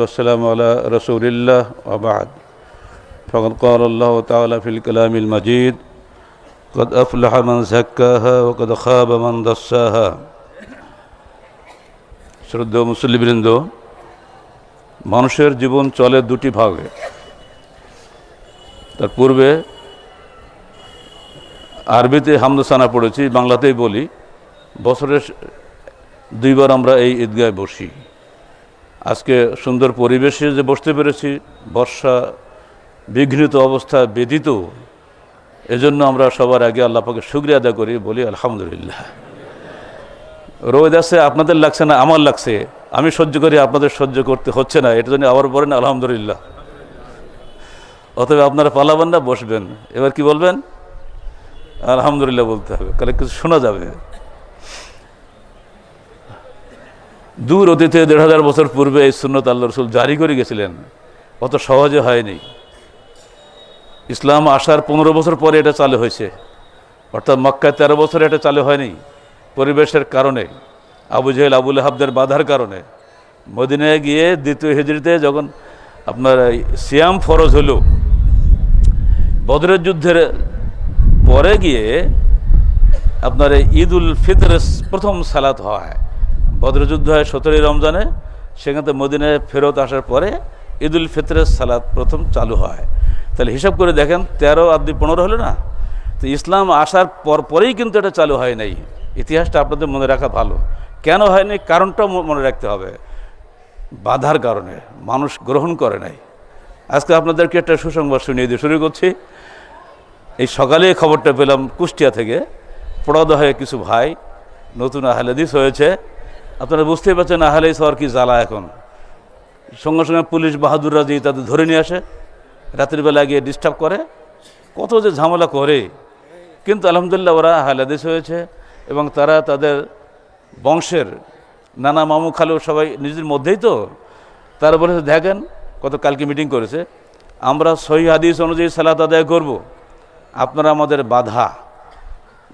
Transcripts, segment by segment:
والسلام على رسول الله وبعد فقد قال الله تعالى في الكلام المجيد قد أفلح من زكاها وقد خاب من دساها শ্রদ্ধেয় মুসল্লিবৃন্দ, মানুষের জীবন চলে দুটি ভাগে। তার পূর্বে আরবিতে হামদসানা পড়েছি, বাংলাতেই বলি। বছরের দুইবার আমরা এই ঈদগায় বসি। আজকে সুন্দর পরিবেশে যে বসতে পেরেছি, বর্ষা বিঘ্নিত অবস্থা ব্যতীত, এজন্য আমরা সবার আগে আল্লাহ পাকের শুকরিয়া আদায় করি, বলি আলহামদুলিল্লাহ। রোদ আছে, আপনাদের লাগছে না, আমার লাগছে। আমি সহ্য করি, আপনাদের সহ্য করতে হচ্ছে না, এটার জন্য আবার বলেন আলহামদুলিল্লাহ। অতএব আপনারা পালাবেন না, বসবেন। এবার কি বলবেন? আলহামদুলিল্লাহ বলতে হবে, তাহলে কিছু শোনা যাবে। দূর অতীতে ১৫০০ বছর পূর্বে এই সুন্নত আল্লাহ রসুল জারি করে গেছিলেন। অত সহজে হয়নি। ইসলাম আসার ১৫ বছর পরে এটা চালু হয়েছে, অর্থাৎ মক্কায় ১৩ বছরে এটা চালু হয়নি। পরিবেশের কারণে, আবু জেহেল আবু লাহাবদের বাধার কারণে। মদিনায় গিয়ে দ্বিতীয় হিজরিতে যখন আপনার সিয়াম ফরজ হলো, বদরের যুদ্ধের পরে গিয়ে আপনার ঈদ উল ফিতরের প্রথম সালাত হয়। বদরের যুদ্ধ হয় ১৭ই রমজানে, সেখান থেকে মদিনায় ফেরত আসার পরে ঈদ উল ফিতরের সালাত প্রথম চালু হয়। তাহলে হিসাব করে দেখেন, ১৩ আর ২ 15 হলো না? তো ইসলাম আসার পরেই কিন্তু এটা চালু হয় নাই। ইতিহাসটা আপনাদের মনে রাখা ভালো। কেন হয়নি, কারণটাও মনে রাখতে হবে। বাধার কারণে, মানুষ গ্রহণ করে নাই। আজকে আপনাদেরকে একটা সুসংবাদ শুনিয়ে দিয়ে শুরু করছি। এই সকালে খবরটা পেলাম কুষ্টিয়া থেকে, পড়াদা হয়ে কিছু ভাই নতুন আহলে হাদিস হয়েছে। আপনারা বুঝতেই পারছেন আহলে হাদিস হওয়ার কি জ্বালা। এখন সঙ্গে সঙ্গে পুলিশ বাহাদুররা যে তাদের ধরে নিয়ে আসে, রাতের বেলা গিয়ে ডিস্টার্ব করে, কত যে ঝামেলা করে। কিন্তু আলহামদুলিল্লাহ ওরা আহলে হাদিস হয়েছে, এবং তারা তাদের বংশের নানা মামু খালু সবাই নিজের মধ্যেই তো তারা বলেছে, দেখেন কত কালকে মিটিং করেছে, আমরা সহি হাদিস অনুযায়ী সালাত আদায় করব, আপনারা আমাদের বাধা।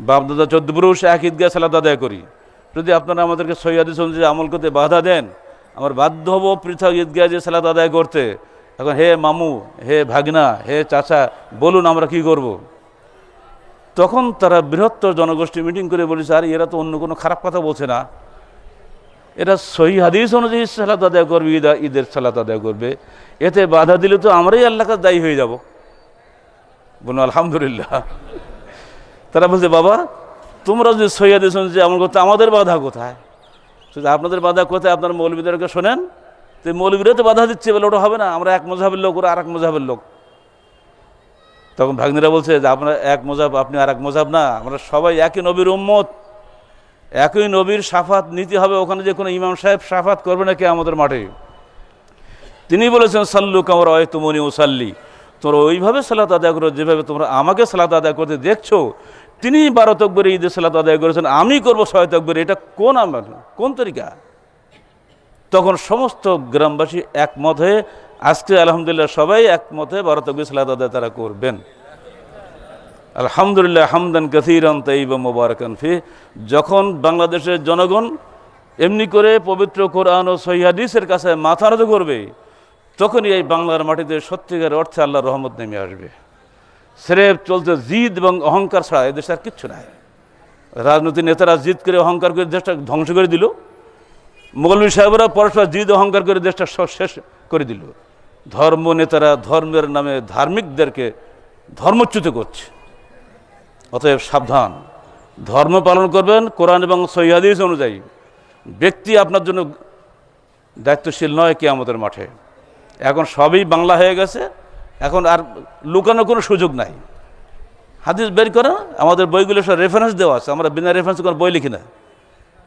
বাপদাদা 14 পুরুষ এক ঈদগাহ সালাত আদায় করি, যদি আপনারা আমাদেরকে সহি হাদিস অনুযায়ী আমল করতে বাধা দেন, আমার বাধ্য হব পৃথক ঈদগাহ যে সালাত আদায় করতে। এখন হে মামু, হে ভাগনা, হে চাচা, বলুন আমরা কি করব? তখন তারা বৃহত্তর জনগোষ্ঠী মিটিং করে বলেছে, আর এরা তো অন্য কোনো খারাপ কথা বলছে না, এরা সহি হাদিস অনুযায়ী সালাত আদায় করবে, ঈদের সালাত আদায় করবে। এতে বাধা দিলে তো আমরাই আল্লাহর কাছে দায়ী হয়ে যাব। বলুন আলহামদুলিল্লাহ। তারা বলছে, বাবা তোমরা যদি সহি হাদিস অনুযায়ী আমল করতে, আমাদের বাধা কোথায়? আপনাদের বাধা কোথায়? আপনার মৌলবীদেরকে শোনেন, তো মৌলবীরা তো বাধা দিচ্ছে, বলে ওটা হবে না, আমরা এক মযহাবের লোক, ওরা আর এক মযহাবের লোক। তখন ভাগ্নিরা বলছে যে আপনারা এক মযহাব, আপনি আর এক মযহাব না, আমরা সবাই একই নবীর উম্মত, একই নবীর শাফাত নিতে হবে। ওখানে যে কোনো ইমাম সাহেব শাফাত করবে না কে আমাদের মাঠে? তিনি বলেছেন, সাল্লু কামা রাআইতুমুনি উসাল্লি, তোমরা ওইভাবে সালাত আদায় করো যেভাবে তোমরা আমাকে সালাত আদায় করতে দেখছো। তিনি 12 তাকবীরে ঈদের সালাত আদায় করেছেন, আমি করব 6 তাকবীরে। এটা কোন আমল, কোন তরিকা? তখন সমস্ত গ্রামবাসী একমত হয়ে, আজকে আলহামদুলিল্লাহ সবাই একমত হয়ে 12 তাকবীর সালাত আদায় তারা করবেন। আলহামদুলিল্লাহ হামদান কাসীরান তাইয়্যিবান মুবারাকান ফি। যখন বাংলাদেশের জনগণ এমনি করে পবিত্র কোরআন ও সহিহ হাদিসের কাছে মাথা নত করবে, তখনই এই বাংলার মাটিতে সত্যিকার অর্থে আল্লাহর রহমত নেমে আসবে। স্রেফ চলছে জিদ এবং অহংকার ছাড়া এদেশে আর কিচ্ছু নাই। রাজনৈতিক নেতারা জিদ করে অহংকার করে দেশটা ধ্বংস করে দিল। মৌলভী সাহেবরা পরস্পর জিদ অহংকার করে দেশটা শেষ করে দিল। ধর্ম নেতারা ধর্মের নামে ধার্মিকদেরকে ধর্মচ্যুত করছে। অতএব সাবধান, ধর্ম পালন করবেন কোরআন এবং সহিহ হাদিস অনুযায়ী। ব্যক্তি আপনার জন্য দায়িত্বশীল নয় কিয়ামতের মাঠে। এখন সবই বাংলা হয়ে গেছে, এখন আর লুকানোর কোনো সুযোগ নাই। হাদিস বের করেন, আমাদের বইগুলো সব রেফারেন্স দেওয়া আছে, আমরা বিনা রেফারেন্স কোনো বই লিখি না।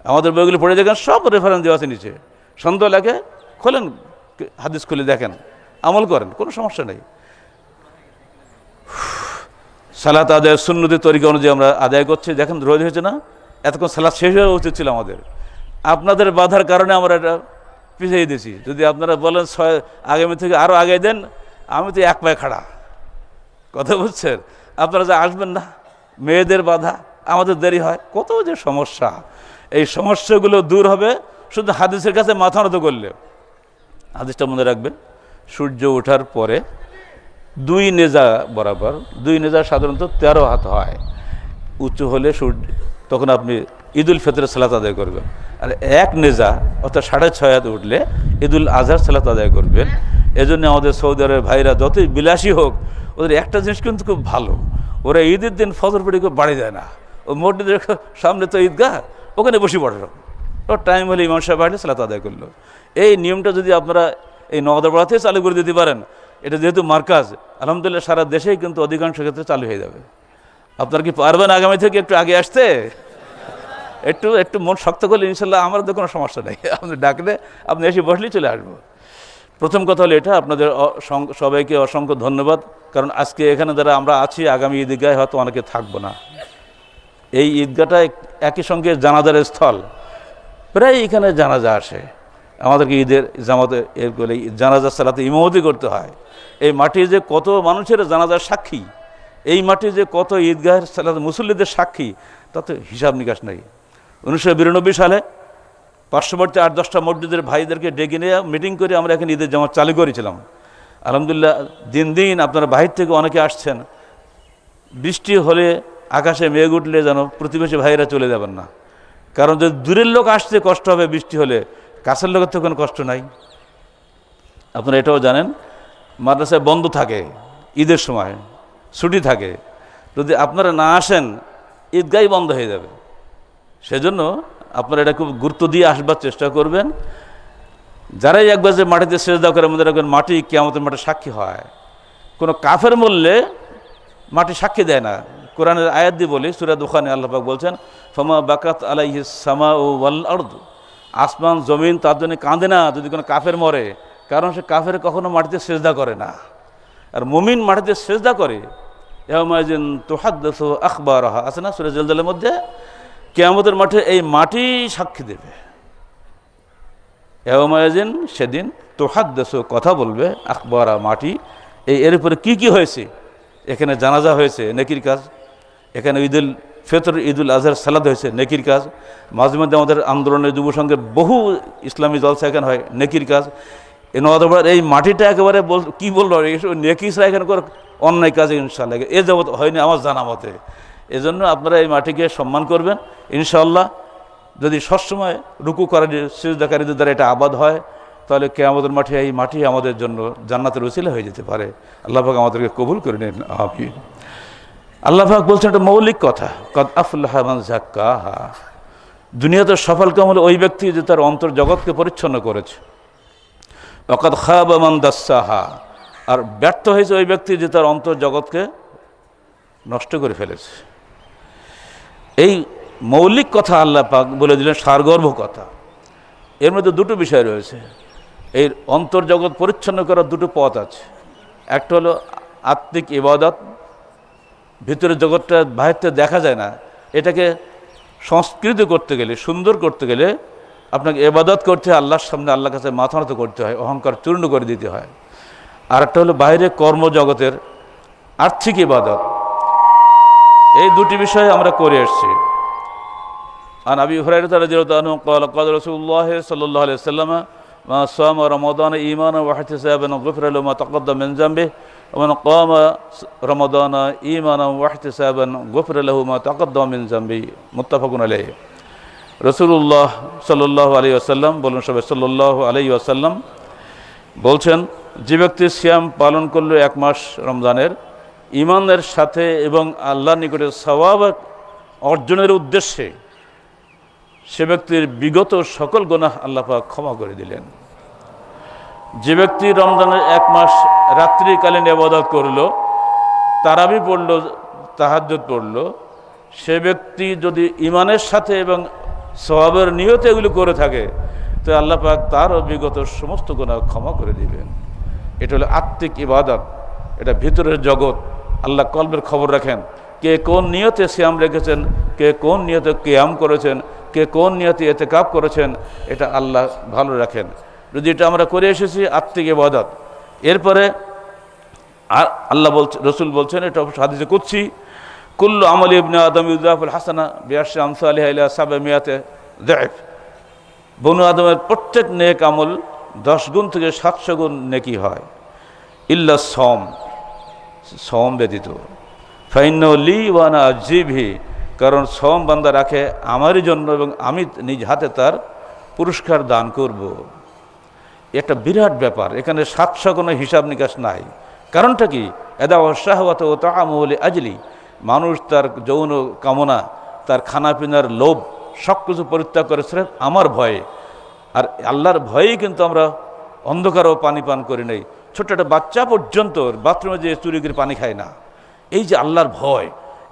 আমাদের বইগুলো পড়ে দেখেন, সব রেফারেন্স দেওয়া আছে নিচে। সন্দেহ লাগে খোলেন, হাদিস খুলে দেখেন, আমল করেন, কোনো সমস্যা নেই। সালাত আদায় সুন্নতের তরিকা অনুযায়ী আমরা আদায় করছি। দেখেন রোদ হয়েছে না, এতক্ষণ সালাত শেষ হওয়া উচিত ছিল আমাদের। আপনাদের বাধার কারণে আমরা এটা পিছিয়ে দিয়েছি। যদি আপনারা বলেন আগামী থেকে আরও আগে দেন, আমি তো এক পায়ে খাড়া। কথা বুঝছেন? আপনারা যে আসবেন না, মেয়েদের বাধা, আমাদের দেরি হয়, কত যে সমস্যা। এই সমস্যাগুলো দূর হবে শুধু হাদিসের কাছে মাথা নত করলে। হাদিসটা মনে রাখবেন, সূর্য ওঠার পরে 2 নেজা বরাবর, 2 নেজা সাধারণত 13 হাত হয়, উঁচু হলে সূর্য, তখন আপনি ঈদুল ফিতরের সালাত আদায় করবেন। আর 1 নেজা অর্থাৎ 6.5 হাত উঠলে ঈদুল আজহার সালাত আদায় করবেন। এজন্য আমাদের সৌদি আরবের ভাইরা যতই বিলাসী হোক, ওদের একটা জিনিস কিন্তু খুব ভালো, ওরা ঈদের দিন ফজর পড়ে কেউ বাড়ি দেয় না। ও মসজিদের সামনে তো ঈদগাহ, ওখানে বসে পড়ে, ওর টাইম হলে ইমাম সাহেব বাড়িতে সালাত আদায় করলো। এই নিয়মটা যদি আপনারা এই নওদাপাড়াতে চালু করে দিতে পারেন, এটা যেহেতু মার্কাজ, আলহামদুলিল্লাহ সারা দেশেই কিন্তু অধিকাংশ ক্ষেত্রে চালু হয়ে যাবে। আপনারা কি পারবেন আগামী থেকে একটু আগে আসতে? একটু একটু মন শক্ত করলে ইনশাল্লাহ আমার তো কোনো সমস্যা নেই, আপনি ডাকলে আপনি এসে বসলেই চলে আসবো। প্রথম কথা হলো এটা, আপনাদের সবাইকে অসংখ্য ধন্যবাদ, কারণ আজকে এখানে যারা আমরা আছি, আগামী ঈদগাহে হয়তো অনেকে থাকবো না। এই ঈদগাহটা একই সঙ্গে জানাজার স্থল, প্রায় এখানে জানাজা আসে, আমাদেরকে ঈদের জামাতে এরপরে জানাজার সালাতে ইমামতি করতে হয়। এই মাটি যে কত মানুষের জানাজার সাক্ষী, এই মাটি যে কত ঈদগাহের সালাতে মুসল্লিদের সাক্ষী, তাতে হিসাব নিকাশ নেই। 1992 সালে পার্শ্ববর্তী 8-10টা মসজিদের ভাইদেরকে ডেকে নিয়ে মিটিং করে আমরা এখানে ঈদের জামাত চালু করেছিলাম। আলহামদুলিল্লাহ দিন দিন আপনারা বাহির থেকে অনেকে আসছেন। বৃষ্টি হলে আকাশে মেঘ উঠলে যেন প্রতিবেশী ভাইরা চলে যাবেন না, কারণ যদি দূরের লোক আসতে কষ্ট হবে বৃষ্টি হলে, কাছের লোকের তো কোনো কষ্ট নাই। আপনারা এটাও জানেন, মাদ্রাসায় বন্ধ থাকে, ঈদের সময় ছুটি থাকে, যদি আপনারা না আসেন ঈদগাহই বন্ধ হয়ে যাবে। সেজন্য আপনারা এটা খুব গুরুত্ব দিয়ে আসবার চেষ্টা করবেন। যারাই একবার যে মাটিতে সেজদা করে, মনে রাখবেন মাটি কিয়ামতের মাঠে সাক্ষী হয়। কোনো কাফের মরলে মাটি সাক্ষী দেয় না। কোরআনের আয়াত দিয়ে বলি, সূরা দুখানে আল্লাহ পাক বলছেন, ফামা বাকাত আলাইহিস সামাউ ওয়াল আরদু, আসমান জমিন তার জন্য কাঁদে না যদি কোনো কাফের মরে, কারণ সে কাফের কখনো মাটিতে সেজদা করে না। আর মুমিন মাটিতে সেজদা করে। ইয়াউমাইজিন তুহাদ্দিসু আখবারাহা, আছে না সূরা জলজালের মধ্যে? কিয়ামতের মাঠে এই মাটি সাক্ষী দেবে। ইয়াউমাইজিন, সেদিন তুহাদ্দিসু, কথা বলবে, আখবারা, মাটি। এর উপরে কি কি হয়েছে? এখানে জানাজা হয়েছে, নেকির কাজ। এখানে ঈদুল ফিতর, ঈদুল আজহার সালাত হয়েছে, নেকির কাজ। মাঝে মধ্যে আমাদের আন্দোলনের যুব সংঘের বহু ইসলামী জলসা এখানে হয়, নেকির কাজ। এই মাটিটা একেবারে কি বলবো, নেকিসরা এখানে অন্যায় কাজে ইনশাআল্লাহ এ যাবৎ হয়নি আমার জানা মতে। এজন্য আপনারা এই মাটিকে সম্মান করবেন ইনশাআল্লাহ। যদি সবসময় রুকু করার সিজদাকারীদের দ্বারা এটা আবাদ হয়, তাহলে কিয়ামতের মাঠে এই মাটি আমাদের জন্য জান্নাতের উসিলা হয়ে যেতে পারে। আল্লাহ পাক আমাদেরকে কবুল করে নিন, আমিন। আল্লাহ পাক বলছেন একটা মৌলিক কথা, কদ আফলাহা মান যাক্কাহা। দুনিয়াতে সফল কাম হলো ওই ব্যক্তি যে তার অন্তর জগৎকে পরিচ্ছন্ন করেছে। ওয়াকাদ খাবা মান দাসসাহা। আর ব্যর্থ হয়েছে ওই ব্যক্তি যে তার অন্তর জগৎকে নষ্ট করে ফেলেছে। এই মৌলিক কথা আল্লাহ পাক বলে দিলেন, সারগর্ভ কথা। এর মধ্যে দুটো বিষয় রয়েছে। এই অন্তর্জগৎ পরিচ্ছন্ন করার দুটো পথ আছে। একটা হলো আত্মিক ইবাদত, ভিতরের জগৎটা বাহিরতে দেখা যায় না, এটাকে সংস্কৃত করতে গেলে, সুন্দর করতে গেলে আপনাকে ইবাদত করতে হয়, আল্লাহর সামনে আল্লাহর কাছে মাথা নত করতে হয়, অহংকার চূর্ণ করে দিতে হয়। আর একটা হলো বাইরে কর্মজগতের আর্থিক ইবাদত। এই দুটি বিষয় আমরা করে এসেছি। আন আবি হুরায়রা রাদিয়াল্লাহু আনহু قال قال رسول الله صلى الله عليه وسلم ما صام رمضان ايمانا واحتسابا غفر له ما تقدم من ذنبه ومن قام رمضان ايمانا واحتسابا غفر له ما تقدم من ذنبه متفق عليه। রাসূলুল্লাহ সাল্লাল্লাহু আলাইহি ওয়াসাল্লাম, বলুন সবাই সাল্লাল্লাহু আলাইহি ওয়াসাল্লাম, বলছেন, যে ব্যক্তি সিয়াম পালন করলো 1 মাস রমজানের ঈমানের সাথে এবং আল্লাহর নিকটে সওয়াব অর্জনের উদ্দেশ্যে, সে ব্যক্তির বিগত সকল গুনাহ আল্লাহ পাক ক্ষমা করে দিলেন। যে ব্যক্তি রমজানের 1 মাস রাত্রিকালীন ইবাদত করলো, তারাবি পড়লো, তাহাজ্জুদ পড়লো, সে ব্যক্তি যদি ঈমানের সাথে এবং সওয়াবের নিয়তে এগুলো করে থাকে, তো আল্লাহ পাক তারও বিগত সমস্ত গুনাহ ক্ষমা করে দিবেন। এটা হলো আত্মিক ইবাদত, এটা ভিতরের জগৎ। আল্লাহ কলবের খবর রাখেন, কে কোন নিয়তে সিয়াম রেখেছেন, কে কোন নিয়তে কিয়াম করেছেন, কে কোন নিয়তে ইতিকাফ করেছেন, এটা আল্লাহ ভালো রাখেন। যদি এটা আমরা করে এসেছি আত্মিক ইবাদত, এরপরে আল্লাহ বলছেন, রসুল বলছেন, এটা হাদিসে কুদসি, কুল্লু আমলি ইবনে আদম ইউযাফুল হাসানা বিআশরি আমসালিহা ইলা 700 যায়ফ। বনু আদমের প্রত্যেক নেক আমল 10 গুণ থেকে 700 গুণ নেকি হয়, ইল্লা সম ব্যতীত। ফাইন্নাহু লি ওয়া আনা আজজি বিহি, কারণ সম বান্দা রাখে আমারই জন্য এবং আমি নিজ হাতে তার পুরস্কার দান করব। একটা বিরাট ব্যাপার, এখানে 700 কোনো হিসাব নিকাশ নাই। কারণটা কি? এদা শাহওয়াত ও তাআমু লি আজলি, মানুষ তার যৌন কামনা, তার খানাপিনার লোভ সব কিছু পরিত্যাগ করে স্রেফ আমার ভয়ে। আর আল্লাহর ভয়েই কিন্তু আমরা অন্ধকারও পানি পান করি নাই। ছোট্ট একটা বাচ্চা পর্যন্ত বাথরুমে যে চুরি করে পানি খায় না। এই যে আল্লাহর ভয়,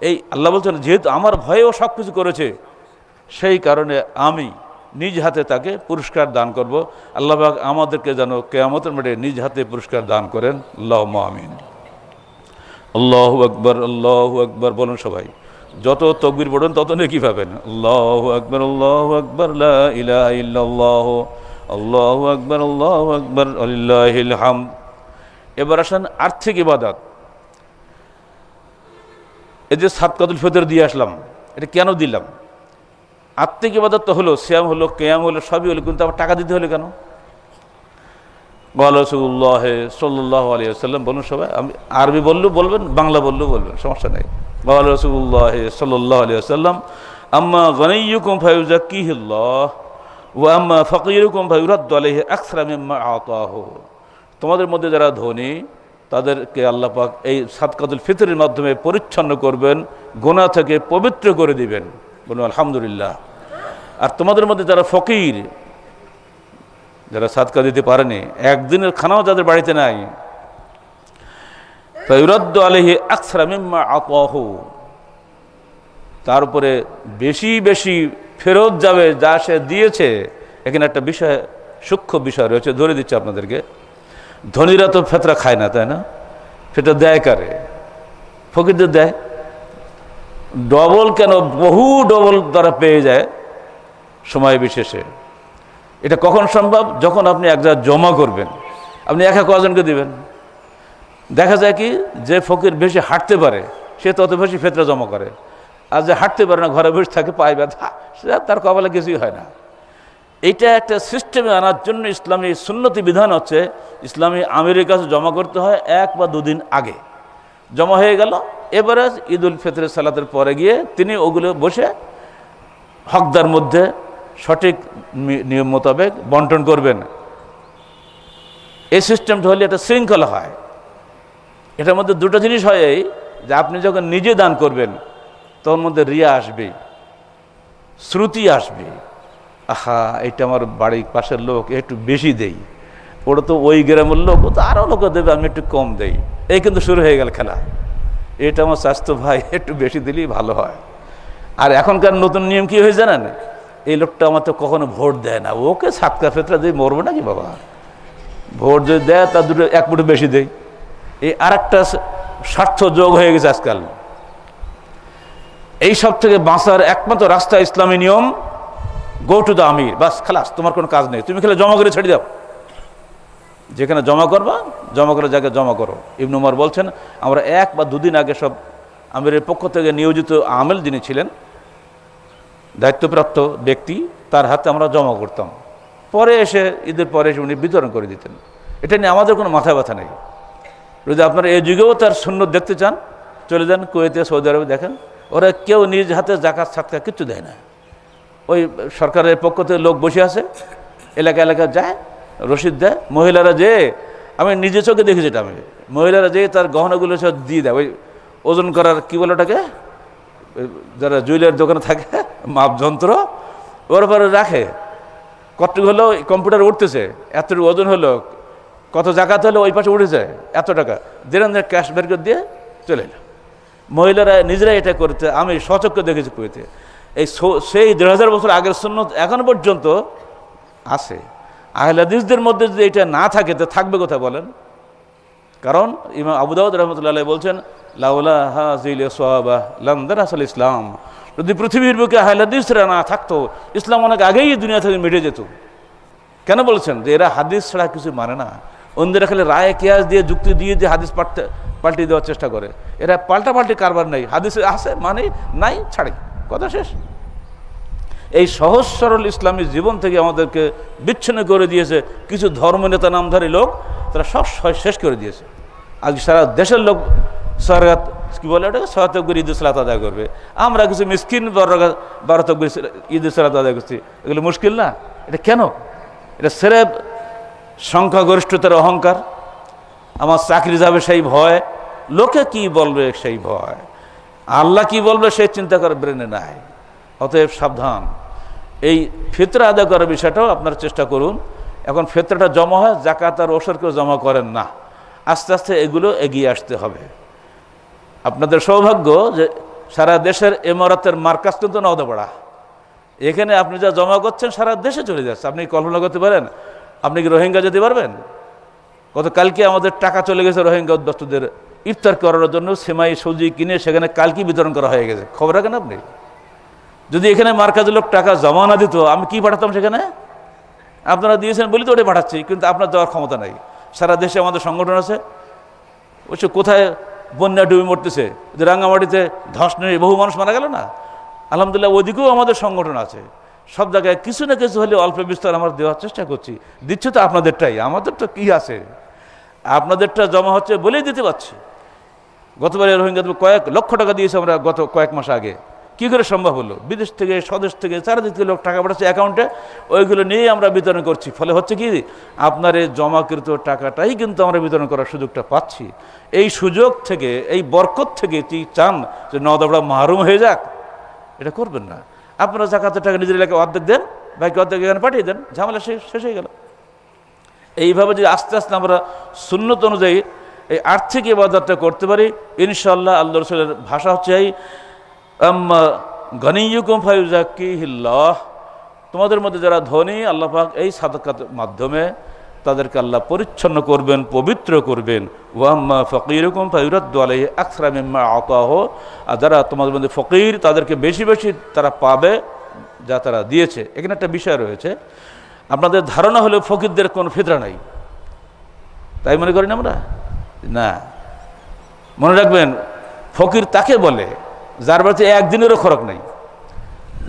এই আল্লাহ বলছেন যেহেতু আমার ভয়েও সব কিছু করেছে, সেই কারণে আমি নিজ হাতে তাকে পুরস্কার দান করব। আল্লাহ পাক আমাদেরকে যেন কিয়ামতের মাঠে নিজ হাতে পুরস্কার দান করেন। আল্লাহুম্মা আমিন। আল্লাহু আকবার, আল্লাহু আকবার বলুন সবাই। যত তাকবীর পড়েন তত নেকি পাবেন। আল্লাহু আকবার, আল্লাহু আকবার, লা ইলাহা ইল্লাল্লাহ, আল্লাহু আকবার, আল্লাহু আকবার, লিল্লাহিল হামদ। এবার আসেন আর্থিক ইবাদত। এই যে সাদকাতুল ফিতর দিয়ে আসলাম, এটা কেন দিলাম? আর্থিক ইবাদত তো হলো, সিয়াম হলো, কিয়াম হলো, সবই হলো, কিন্তু আবার টাকা দিতে হলো কেন? রাসূলুল্লাহ সাল্লাল্লাহু আলাইহি ওয়াসাল্লাম বলুন সবাই। আমি আরবি বললেও বলবেন, বাংলা বললেও বলবেন, সমস্যা নেই। রাসূলুল্লাহ সাল্লাল্লাহু আলাইহি ওয়াসাল্লাম আম্মা গনিয়্যুকুম ফায়ুযাক্কিহিল্লাহ ওয়া আম্মা ফাকীরুকুম ফায়ুরাদ্দু আলাইহি আকসারা মিম্মা আতাহু। তোমাদের মধ্যে যারা ধনী তাদেরকে আল্লাহ পাক এই সাদকাতুল ফিতরের মাধ্যমে পরিচ্ছন্ন করবেন, গুনাহ থেকে পবিত্র করে দিবেন। বলুন আলহামদুলিল্লাহ। আর তোমাদের মধ্যে যারা ফকির, যারা সাদকা দিতে পারেনি, একদিনের খানাও যাদের বাড়িতে নাই, ফায়ুরাদ্দু আলাইহি আকসারা মিম্মা আতাহু, তার উপরে বেশি বেশি ফেরত যাবে যা সে দিয়েছে। এখানে একটা বিষয়, সূক্ষ্ম বিষয় রয়েছে, ধরে দিচ্ছে আপনাদেরকে। ধনীরা তো ফেতরা খায় না, তাই না? সেটা দেয় কারে? ফকিরদের দেয়। ডবল কেন? বহু ডবল তারা পেয়ে যায় সময় বিশেষে। এটা কখন সম্ভব? যখন আপনি এক জায়গায় জমা করবেন। আপনি একা কজনকে দিবেন? দেখা যায় কি, যে ফকির বেশি হাঁটতে পারে সে তত বেশি ফেতরা জমা করে, আর যে হাঁটতে পারে না, ঘরে বসে থাকে, পায়ে ব্যথা, সে তার কপালে কিছুই হয় না। এইটা একটা সিস্টেমে আনার জন্য ইসলামী সুন্নতি বিধান হচ্ছে, ইসলামী আমিরের কাছে জমা করতে হয় 1 বা 2 দিন আগে। জমা হয়ে গেল, এবারে ঈদুল ফিতরের সালাতের পরে গিয়ে তিনি ওগুলো বসে হকদার মধ্যে সঠিক নিয়ম মোতাবেক বন্টন করবেন। এই সিস্টেমটা হলে একটা শৃঙ্খলা হয়। এটার মধ্যে দুটো জিনিস হয়, এই যে আপনি যখন নিজে দান করবেন তোর মধ্যে রিয়া আসবে, শ্রুতি আসবে, আহা এটা আমার বাড়ির পাশের লোক, একটু বেশি দেই, ওটা তো ওই গ্রামের লোক, ও তো আরও লোক দেবে, আমি একটু কম দেই। এই কিন্তু শুরু হয়ে গেল খেলা। এটা আমার স্বাস্থ্য ভাই, একটু বেশি দিলেই ভালো হয়। আর এখনকার নতুন নিয়ম কি হয়ে জানেন? এই লোকটা আমার তো কখনো ভোট দেয় না, ওকে সাদকা ফিতরা দিয়ে মরবে নাকি বাবা? ভোট যদি দেয় তার 1 মুঠো বেশি দেয়। এই আর একটা স্বার্থ যোগ হয়ে গেছে আজকাল। এই সব থেকে বাঁচার একমাত্র রাস্তা ইসলামী নিয়ম, গো টু দ্য আমির, বাস খালাস, তোমার কোনো কাজ নেই, তুমি খেলে জমা করে ছেড়ে দাও। যেখানে জমা করবা, জমা করে জায়গায় জমা করো। ইবনে উমর বলছেন, আমরা 1 বা 2 দিন আগে সব আমিরের পক্ষ থেকে নিয়োজিত আমেল যিনি ছিলেন, দায়িত্বপ্রাপ্ত ব্যক্তি, তার হাতে আমরা জমা করতাম। পরে এসে, ঈদের পরে এসে উনি বিতরণ করে দিতেন। এটা নিয়ে আমাদের কোনো মাথা ব্যথা নেই। যদি আপনারা এই যুগেও তার সুন্নত দেখতে চান, চলে যান কুয়েতে, সৌদি আরবে, দেখেন ওরা কেউ নিজ হাতে জাকাত সাদকা কিচ্ছু দেয় না। ওই সরকারের পক্ষ থেকে লোক বসে আছে, এলাকা এলাকা যায়, রসিদ দেয়। মহিলারা যে, আমি নিজে চোখে দেখেছি এটা, আমি মহিলারা যে তার গহনাগুলো সব দিয়ে দেয়, ওই ওজন করার কী বলে ওটাকে, যারা জুয়েলারি দোকানে থাকে, মাপ যন্ত্র, ওর পরে রাখে। কতটুকু হলো কম্পিউটার উঠতেছে, এতটুকু ওজন হলো, কত জাকাত হলো, ওই পাশে উঠেছে এত টাকা, দিলেন ক্যাশ বের করে দিয়ে চলে এলো। মহিলারা নিজেরাই এটা করতে আমি সচক্ষে দেখেছি কুয়েতে। এই সেই 2000 বছর আগের সুন্নত এখন পর্যন্ত আছে। আহলে হাদিসদের মধ্যে যদি এটা না থাকে তো থাকবে কোথায় বলেন? কারণ ইমাম আবু দাউদ রাহমাতুল্লাহ আলাইহি বলছেন, লাউলা হাযিল সাহাবা লাম দারাসাল ইসলাম, যদি পৃথিবীর বুকে আহলে হাদিসরা না থাকতো ইসলাম অনেক আগেই দুনিয়া থেকে মিটে যেত। কেন বলছেন? যে এরা হাদিস ছাড়া কিছু মানে না। অন্যরা খালি রায় কিয়াস দিয়ে, যুক্তি দিয়ে যে হাদিস পাল্টে দেওয়ার চেষ্টা করে। এরা পাল্টাপাল্টি কারবার নেই, হাদিসে আছে মানে নাই, ছাড়ে, কথা শেষ। এই সহজ সরল ইসলামী জীবন থেকে আমাদেরকে বিচ্ছিন্ন করে দিয়েছে কিছু ধর্মনেতা নামধারী লোক, তারা সব শেষ করে দিয়েছে। আজ সারা দেশের লোক সরাত কি বলে ওটাকে সহাতকগুরি ঈদ সালাত আদায় করবে, আমরা কিছু মিসকিন বারতকগুরি ঈদ সালাত আদায় করছি। এগুলো মুশকিল না? এটা কেন? এটা সেরেব সংখ্যাগরিষ্ঠতার অহংকার, আমার চাকরি যাবে সেই ভয়, লোকে কি বলবে সেই ভয়, আল্লাহ কি বলবে সেই চিন্তা করে ব্রেনে নাই। অতএব সাবধান। এই ফিতরা আদায় করার বিষয়টাও আপনারা চেষ্টা করুন। এখন ফিতরাটা জমা হয়, যাকাত আর ওসর কেউ জমা করেন না, আস্তে আস্তে এগুলো এগিয়ে আসতে হবে। আপনাদের সৌভাগ্য যে সারা দেশের ইমারতের মার্কাজ কিন্তু নওদাপাড়া, এখানে আপনি যা জমা করছেন সারা দেশে চলে যাচ্ছে। আপনি কল্পনা করতে পারেন? আপনি কি রোহিঙ্গা যেতে পারবেন? গতকালকে আমাদের টাকা চলে গেছে রোহিঙ্গা উদ্বাস্তুদের ইফতার করার জন্য, সেমাই সুজি কিনে সেখানে কালকে বিতরণ করা হয়ে গেছে। খবর রাখেন আপনি? যদি এখানে মার্কাজের লোক টাকা জমা না দিত, আমি কি পাঠাতাম সেখানে? আপনারা দিয়েছেন বলি তো ওটা পাঠাচ্ছি, কিন্তু আপনার দেওয়ার ক্ষমতা নাই। সারা দেশে আমাদের সংগঠন আছে, অবশ্য কোথায় বন্যা ডুবে মরতেছে, যে রাঙ্গামাটিতে ধস নিয়ে বহু মানুষ মারা গেল না, আলহামদুলিল্লাহ ওদিকেও আমাদের সংগঠন আছে। সব জায়গায় কিছু না কিছু হলে অল্প বিস্তার আমরা দেওয়ার চেষ্টা করছি। দিচ্ছে তো আপনাদেরটাই, আমাদের তো কী আছে? আপনাদেরটা জমা হচ্ছে বলেই দিতে পারছি। গতবারে রোহিঙ্গা কয়েক লক্ষ টাকা দিয়েছে আমরা গত কয়েক মাস আগে। কী করে সম্ভব হলো? বিদেশ থেকে স্বদেশ থেকে চারিদিক থেকে লোক টাকা পাঠাচ্ছে অ্যাকাউন্টে, ওইগুলো নিয়েই আমরা বিতরণ করছি। ফলে হচ্ছে কি, আপনার এই জমাকৃত টাকাটাই কিন্তু আমরা বিতরণ করার সুযোগটা পাচ্ছি। এই সুযোগ থেকে, এই বরকত থেকে তুই চান যে নওদাপাড়া মাহরুম হয়ে যাক? এটা করবেন না। আপনারা জাকাতের টাকা নিজের এলাকায় অর্ধেক দেন, বাকি অর্ধেক এখানে পাঠিয়ে দেন, ঝামেলা শেষ হয়ে গেল। এইভাবে যদি আস্তে আস্তে আমরা সুন্নত অনুযায়ী এই আর্থিক ইবাদতটা করতে পারি, ইনশাআল্লাহ আল্লাহ রাসূলের ভাষা হচ্ছে এই গনিয়ুকুম ফায়ুযাক্কিহিল্লাহ, তোমাদের মধ্যে যারা ধনী আল্লাহ পাক এই সাদাকার মাধ্যমে তাদেরকে আল্লাহ পরিচ্ছন্ন করবেন, পবিত্র করবেন। ওয়াম্মা ফাকিরুকুম ফায়ুরাদ্দু আলাইহি আকসারা মিম্মা আতাহু, আর যারা তোমাদের মধ্যে ফকির তাদেরকে বেশি বেশি তারা পাবে যা তারা দিয়েছে। এখানে একটা বিষয় রয়েছে, আপনাদের ধারণা হলো ফকিরদের কোনো ফিতরা নাই, তাই মনে করেন আমরা? না, মনে রাখবেন ফকির তাকে বলে যার বাড়িতে একদিনেরও খরচ নেই,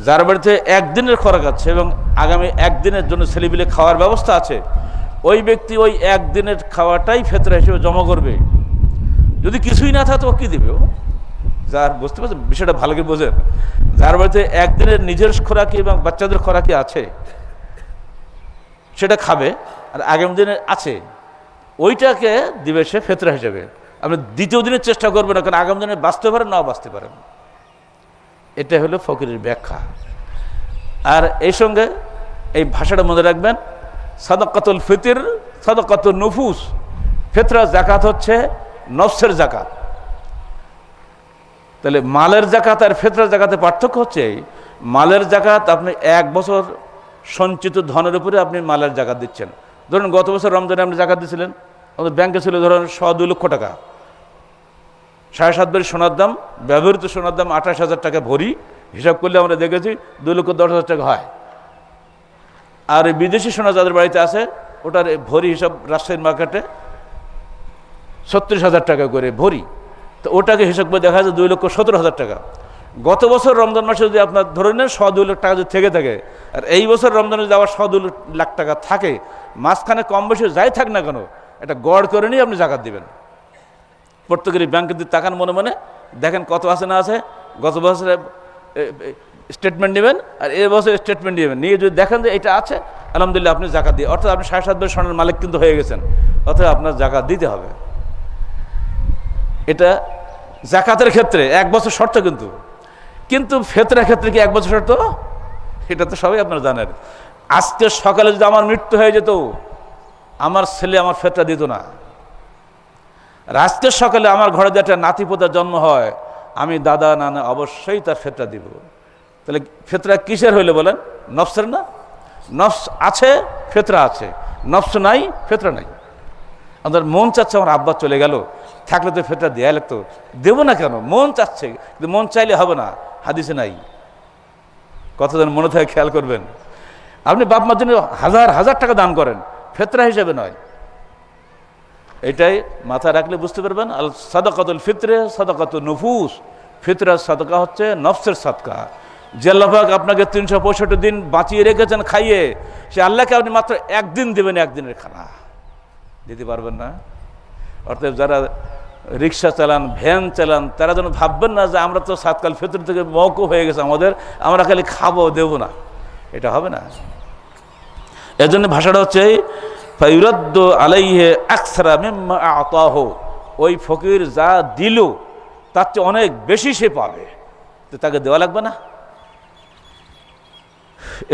যার বাড়িতে একদিনের খরচ আছে এবং আগামী একদিনের জন্য ছেলেপিলে খাওয়ার ব্যবস্থা আছে, ওই ব্যক্তি ওই একদিনের খাওয়াটাই ফিতরা হিসেবে জমা করবে। যদি কিছুই না থাকে তো কি দেবে ও? যার, বুঝতে পারছেন বিষয়টা ভালো করে বোঝেন, যার বাড়িতে একদিনের নিজের খোরাকি এবং বাচ্চাদের খোরাকি আছে সেটা খাবে, আর আগামী দিনে আছে ওইটাকে দিবে সে ফিতরা হিসেবে। আপনি দ্বিতীয় দিনের চেষ্টা করবেন না, কারণ আগামী দিনে বাঁচতে পারেন নাও বাঁচতে পারেন। এটা হলো ফকিরের ব্যাখ্যা। আর এই সঙ্গে এই ভাষাটা মনে রাখবেন, সাদাকাতুল ফিতর সাদাকাতুন নুফুস, ফিতরা যাকাত হচ্ছে নফসের যাকাত। তাহলে মালের যাকাত আর ফিতরা যাকাতের পার্থক্য হচ্ছে এই, মালের যাকাত আপনি এক বছর সঞ্চিত ধনের উপরে আপনি মালের যাকাত দিচ্ছেন। ধরুন গত বছর রমজানে আপনি যাকাত দিয়েছিলেন, আমাদের ব্যাংকে ছিল ধরুন 2 লক্ষ টাকা, 7.5 ভরি সোনার দাম, ব্যবহৃত সোনার দাম 28,000 টাকা ভরি, হিসাব করলে আমরা দেখেছি 2,10,000 টাকা হয়। আর বিদেশি সোনা যাদের বাড়িতে আছে ওটার ভরি হিসাব রাজশাহীর মার্কেটে 36,000 টাকা করে ভরি, তো ওটাকে হিসাব করে দেখা যায় 2,17,000 টাকা। গত বছর রমজান মাসে যদি আপনার ধরে নেন 2 লাখ টাকা যদি থেকে থাকে, আর এই বছর রমজানে যদি আবার 2 লাখ টাকা থাকে, মাঝখানে কম বেশি যাই থাক না কেন এটা গড় করে নিয়ে আপনি জাকাত দিবেন। প্রত্যেকেরই ব্যাংকে দিয়ে তাকান মনে মনে, দেখেন কত আছে না আছে, গত বছরে স্টেটমেন্ট নেবেন আর এ বছর স্টেটমেন্ট নেবেন, নিয়ে যদি দেখেন যে এটা আছে আলহামদুলিল্লাহ আপনি জাকাত দিয়ে, অর্থাৎ আপনি 7.5 ভরি সোনার মালিক কিন্তু হয়ে গেছেন, অর্থাৎ আপনার জাকাত দিতে হবে। এটা জাকাতের ক্ষেত্রে 1 বছর শর্ত, কিন্তু ফিতরার ক্ষেত্রে কি 1 বছর শর্ত? এটা তো সবাই আপনারা জানেন। আজকে সকালে যদি আমার মৃত্যু হয়ে যেত, আমার ছেলে আমার ফিতরা দিত না। আর আজকের সকালে আমার ঘরে যে একটা নাতিপোতার জন্ম হয়, আমি দাদা নানা অবশ্যই তার ফিতরা দিব। তাহলে ফিতরা কিসের হইলে বলেন? নফসের না? নফস আছে ফিতরা আছে, নফস নাই ফিতরা নাই। আমাদের মন চাচ্ছে আমার আব্বা চলে গেল, থাকলে তো ফিতরা দেয়া লাগতো, দেবো না কেন? মন চাচ্ছে, কিন্তু মন চাইলে হবে না, হাদিসে নাই। কতজন মনে থাকে খেয়াল করবেন। আপনি বাপ মার জন্য হাজার হাজার টাকা দান করেন, ফিতরা হিসেবে নয়। এটাই মাথা রাখলে বুঝতে পারবেন। আল সাদাকাতুল ফিতরে সাদাকাতুন নুফুস, ফিতরার সাদকা হচ্ছে নফসের সাদকা। যে আল্লাহ পাক আপনাকে 365 দিন বাঁচিয়ে রেখেছেন খাইয়ে, সে আল্লাহকে আপনি মাত্র একদিন দেবেন, একদিনের খানা দিতে পারবেন না। অর্থাৎ যারা রিক্সা চালান, ভ্যান চালান, তারা যেন ভাববেন না যে আমরা তো সাতকাল ফিতর থেকে মওকুফ হয়ে গেছে আমাদের, আমরা খালি খাবো দেব না, এটা হবে না। এর জন্য ভাষাটা হচ্ছে ফায়ুরাদ্দু আলাইহি আকসারা মিম্মা আতাহু, ওই ফকির যা দিল তার চেয়ে অনেক বেশি সে পাবে, তো তাকে দেওয়া লাগবে না।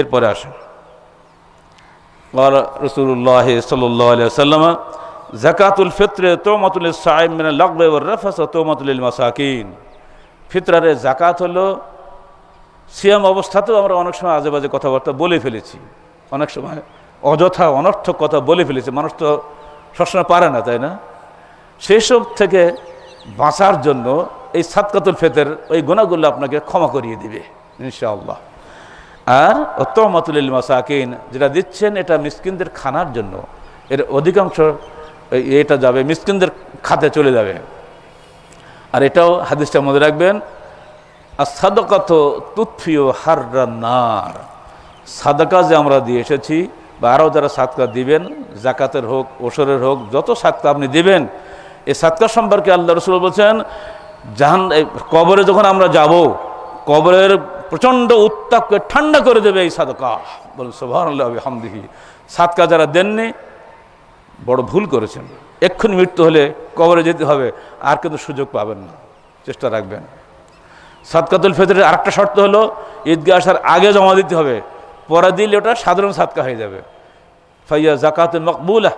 এরপরে আসেন রাসূলুল্লাহ সাল্লাল্লাহু আলাইহি ওয়াসাল্লাম যাকাতুল ফিত্র তুমাতুল লিস-সাইম মিনাল লাগবি ওয়ার রাফাস ওয়া তুমাতুল লিল মাসাকিন। ফিতরারে যাকাত হলো, সিয়াম অবস্থাতেও আমরা অনেক সময় আজে বাজে কথাবার্তা বলে ফেলেছি, অনেক সময় অযথা অনর্থক কথা বলে ফেলেছি, মানুষ তো সবসময় পারে না, তাই না? সেসব থেকে বাঁচার জন্য এই সাদকাতুল ফিতর ওই গুনাহগুলো আপনাকে ক্ষমা করিয়ে দিবে ইনশাআল্লাহ। আর তুমাতুল লিল মাসাকিন, যেটা দিচ্ছেন এটা মিসকিনদের খানার জন্য, এর অধিকাংশ এটা যাবে মিসকিনদের খাতে চলে যাবে। আর এটাও হাদিসটা মনে রাখবেন, আর সাদাকাতু তুতফিউ হাররান নার, সাদাকা যে আমরা দিয়ে এসেছি বা আরও যারা সাদকা দিবেন, জাকাতের হোক, ওশরের হোক, যত সাদকা আপনি দিবেন, এই সাদকা সম্পর্কে আল্লাহ রাসূল বলছেন কবরে যখন আমরা যাব, কবরের প্রচণ্ড উত্তাপকে ঠান্ডা করে দেবে এই সাদকা। বলুন সুবহানাল্লাহি ওয়া বিহামদিহি। সাদকা যারা দেননি বড় ভুল করেছেন, এক্ষুনি মৃত্যু হলে কবরে যেতে হবে, আর কিন্তু সুযোগ পাবেন না, চেষ্টা রাখবেন। সাদকাতুল ফিতরের আরেকটা শর্ত হলো ঈদগাহ আসার আগে জমা দিতে হবে, পরে দিলে ওটা সাধারণ সাদকা হয়ে যাবে। ফাইয়া যাকাতুল মাকবুলা,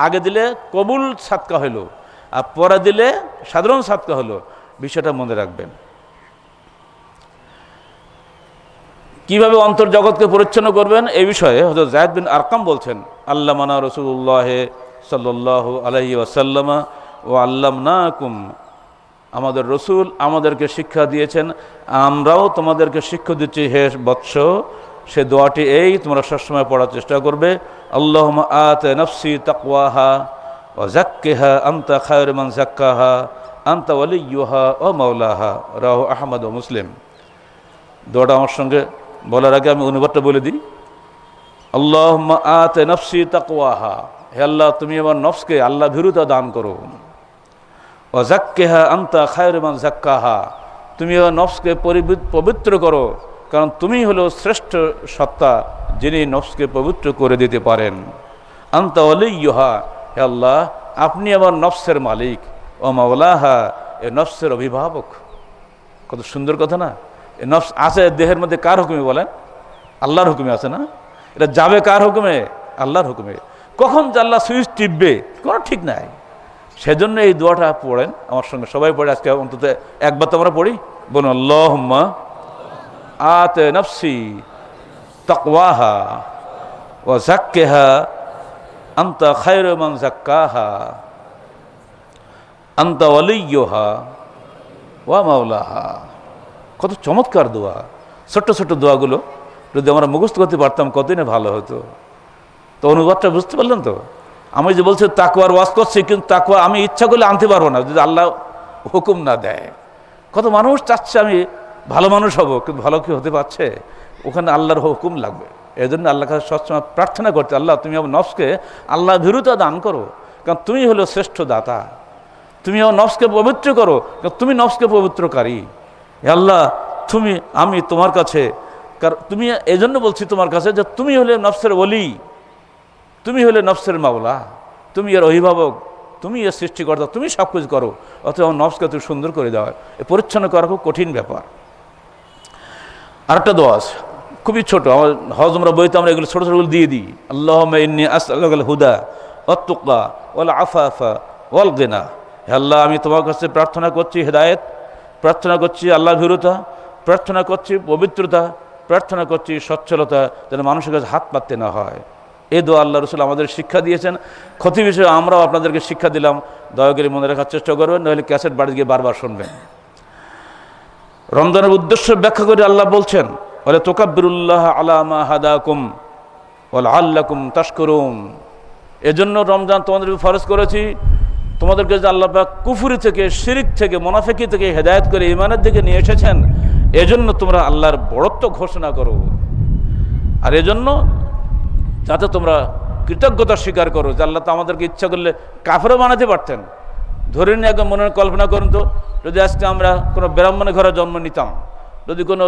আগে দিলে কবুল সাদকা হলো, আর পরে দিলে সাধারণ সাদকা হলো, বিষয়টা মনে রাখবেন। কিভাবে অন্তর জগৎকে পরিচ্ছন্ন করবেন এই বিষয়ে হযরত যায়েদ বিন আরকাম বলছেন, আল্লামানা রাসূলুল্লাহ সাল্লাল্লাহু আলাইহি ওয়াসাল্লাম ওয়া আল্লামনাকুম, আমাদের রসুল আমাদেরকে শিক্ষা দিয়েছেন, আমরাও তোমাদেরকে শিক্ষা দিচ্ছি হে বৎস। সে দোয়াটি এই, তোমরা সবসময় পড়ার চেষ্টা করবে, আল্লাহুম্মা আতি নাফসি তাকওয়াহা ওয়া যাক্কিহা আনতা খায়রু মান যাক্কাহা আনতা ওয়ালিয়্যুহা ওয়া মাওলাহা, রাওয়াহু আহমদ ও মুসলিম। দোয়াটা আমার সঙ্গে বলার আগে আমি অনুবাদটা বলে দিই। আল্লাহুম্মা আতি নাফসি তাকওয়াহা, হে আল্লাহ তুমি আমার নফসকে আল্লাহ ভীরুতা দান করো। ওয়া যাক্কিহা আনতা খায়রু মান যাক্কাহা, তুমি আমার নফসকে পবিত্র করো, কারণ তুমি হলো শ্রেষ্ঠ সত্তা যিনি নফসকে পবিত্র করে দিতে পারেন। আনতা ওয়ালিয়্যুহা, হে আল্লাহ আপনি আমার নফসের মালিক, ও মাওলাহা, এ নফসের অভিভাবক। কত সুন্দর কথা না? এ নফস আছে দেহের মধ্যে কার হুকুমে বলেন? আল্লাহর হুকুমে আছে না? এটা যাবে কার হুকুমে? আল্লাহর হুকুমে। কখন যে আল্লাহ সুইচ টিপবে কোনো ঠিক নাই। সেজন্য এই দোয়াটা পড়েন আমার সঙ্গে, সবাই পড়ে, আজকে অন্তত একবার তো আমরা পড়ি, বলুন আল্লাহুম্মা আতি নাফসি তাকওয়াহা ওয়া যাক্কিহা আনতা খায়রু মান যাক্কাহা আনতা ওয়ালিয়্যুহা ওয়া মাওলাহা। কত চমৎকার দোয়া! ছোট্ট ছোট্ট দোয়াগুলো যদি আমরা মুখস্থ করতে পারতাম কতই না ভালো হতো। তো অনুবাদটা বুঝতে পারলেন তো? আমি যে বলছি তাকওয়ার ওয়াজ করছি, কিন্তু তাকওয়া আমি ইচ্ছা করলে আনতে পারবো না যদি আল্লাহ হুকুম না দেয়। কত মানুষ চাচ্ছে আমি ভালো মানুষ হব, কিন্তু ভালো কি হতে পারছে? ওখানে আল্লাহর হুকুম লাগবে। এই জন্য আল্লাহর কাছে সবসময় প্রার্থনা করতে, আল্লাহ তুমি আমার নফসকে আল্লাহ ভীরুতা দান করো, কারণ তুমি হলো শ্রেষ্ঠ দাতা। তুমি আমার নফসকে পবিত্র করো, কারণ তুমি নফসকে পবিত্রকারী। হে আল্লাহ আমি তোমার কাছে, কারণ তুমি এই জন্য বলছি তোমার কাছে যে তুমি হলে নফসের ওলি, তুমি হলে নফসের মাওলা, তুমি এর অভিভাবক, তুমি এর সৃষ্টিকর্তা, তুমি সব কিছু করো, অথবা আমার নফসকে তুমি সুন্দর করে দাও। এ পরিচ্ছন্ন করা খুব কঠিন ব্যাপার। আরেকটা দোয়া আছে, খুবই ছোট, আমার হজ উমরা বইতে আমরা এগুলো ছোটো ছোটোগুলো দিয়ে দিই। আল্লাহুম্মা ইন্নী আসআলুকাল হুদা ওয়াত তুকা ওয়াল আফাফা ওয়াল গিনা। হে আল্লাহ আমি তোমার কাছে প্রার্থনা করছি হেদায়েত, প্রার্থনা করছি আল্লাহ ভীরুতা, প্রার্থনা করছি পবিত্রতা, প্রার্থনা করছি সচ্ছলতা, যেন মানুষের কাছে হাত পাততে না হয়। এই দোয়া আল্লাহ রসুল আমাদের শিক্ষা দিয়েছেন। ক্ষতি বিষয়ে আমরাও আপনাদেরকে শিক্ষা দিলাম, দয়া করে মনে রাখার চেষ্টা করবেন, নাহলে ক্যাসেট বাড়ি গিয়ে বারবার শুনবেন। রমজানের উদ্দেশ্য ব্যাখ্যা করে আল্লাহ বলছেন, ওয়ালা তুকাব্বিরুল্লাহ আলা মা হাদাকুম ওয়া লাআল্লাকুম তাশকুরুন। এজন্য রমজান তোমাদের ফরজ করেছি, তোমাদেরকে যে আল্লাহ পাক কুফরি থেকে, শিরক থেকে, মুনাফিকি থেকে হেদায়েত করে ঈমানের দিকে নিয়ে এসেছেন, এজন্য তোমরা আল্লাহর বড়ত্ব ঘোষণা করো, আর এজন্য যাতে তোমরা কৃতজ্ঞতা স্বীকার করো যে আল্লাহ তো আমাদেরকে ইচ্ছা করলে কাফেরও বানাতে পারতেন। ধরে নিয়ে একদম মনে কল্পনা করুন তো, যদি আজকে আমরা কোনো ব্রাহ্মণের ঘরে জন্ম নিতাম, যদি কোনো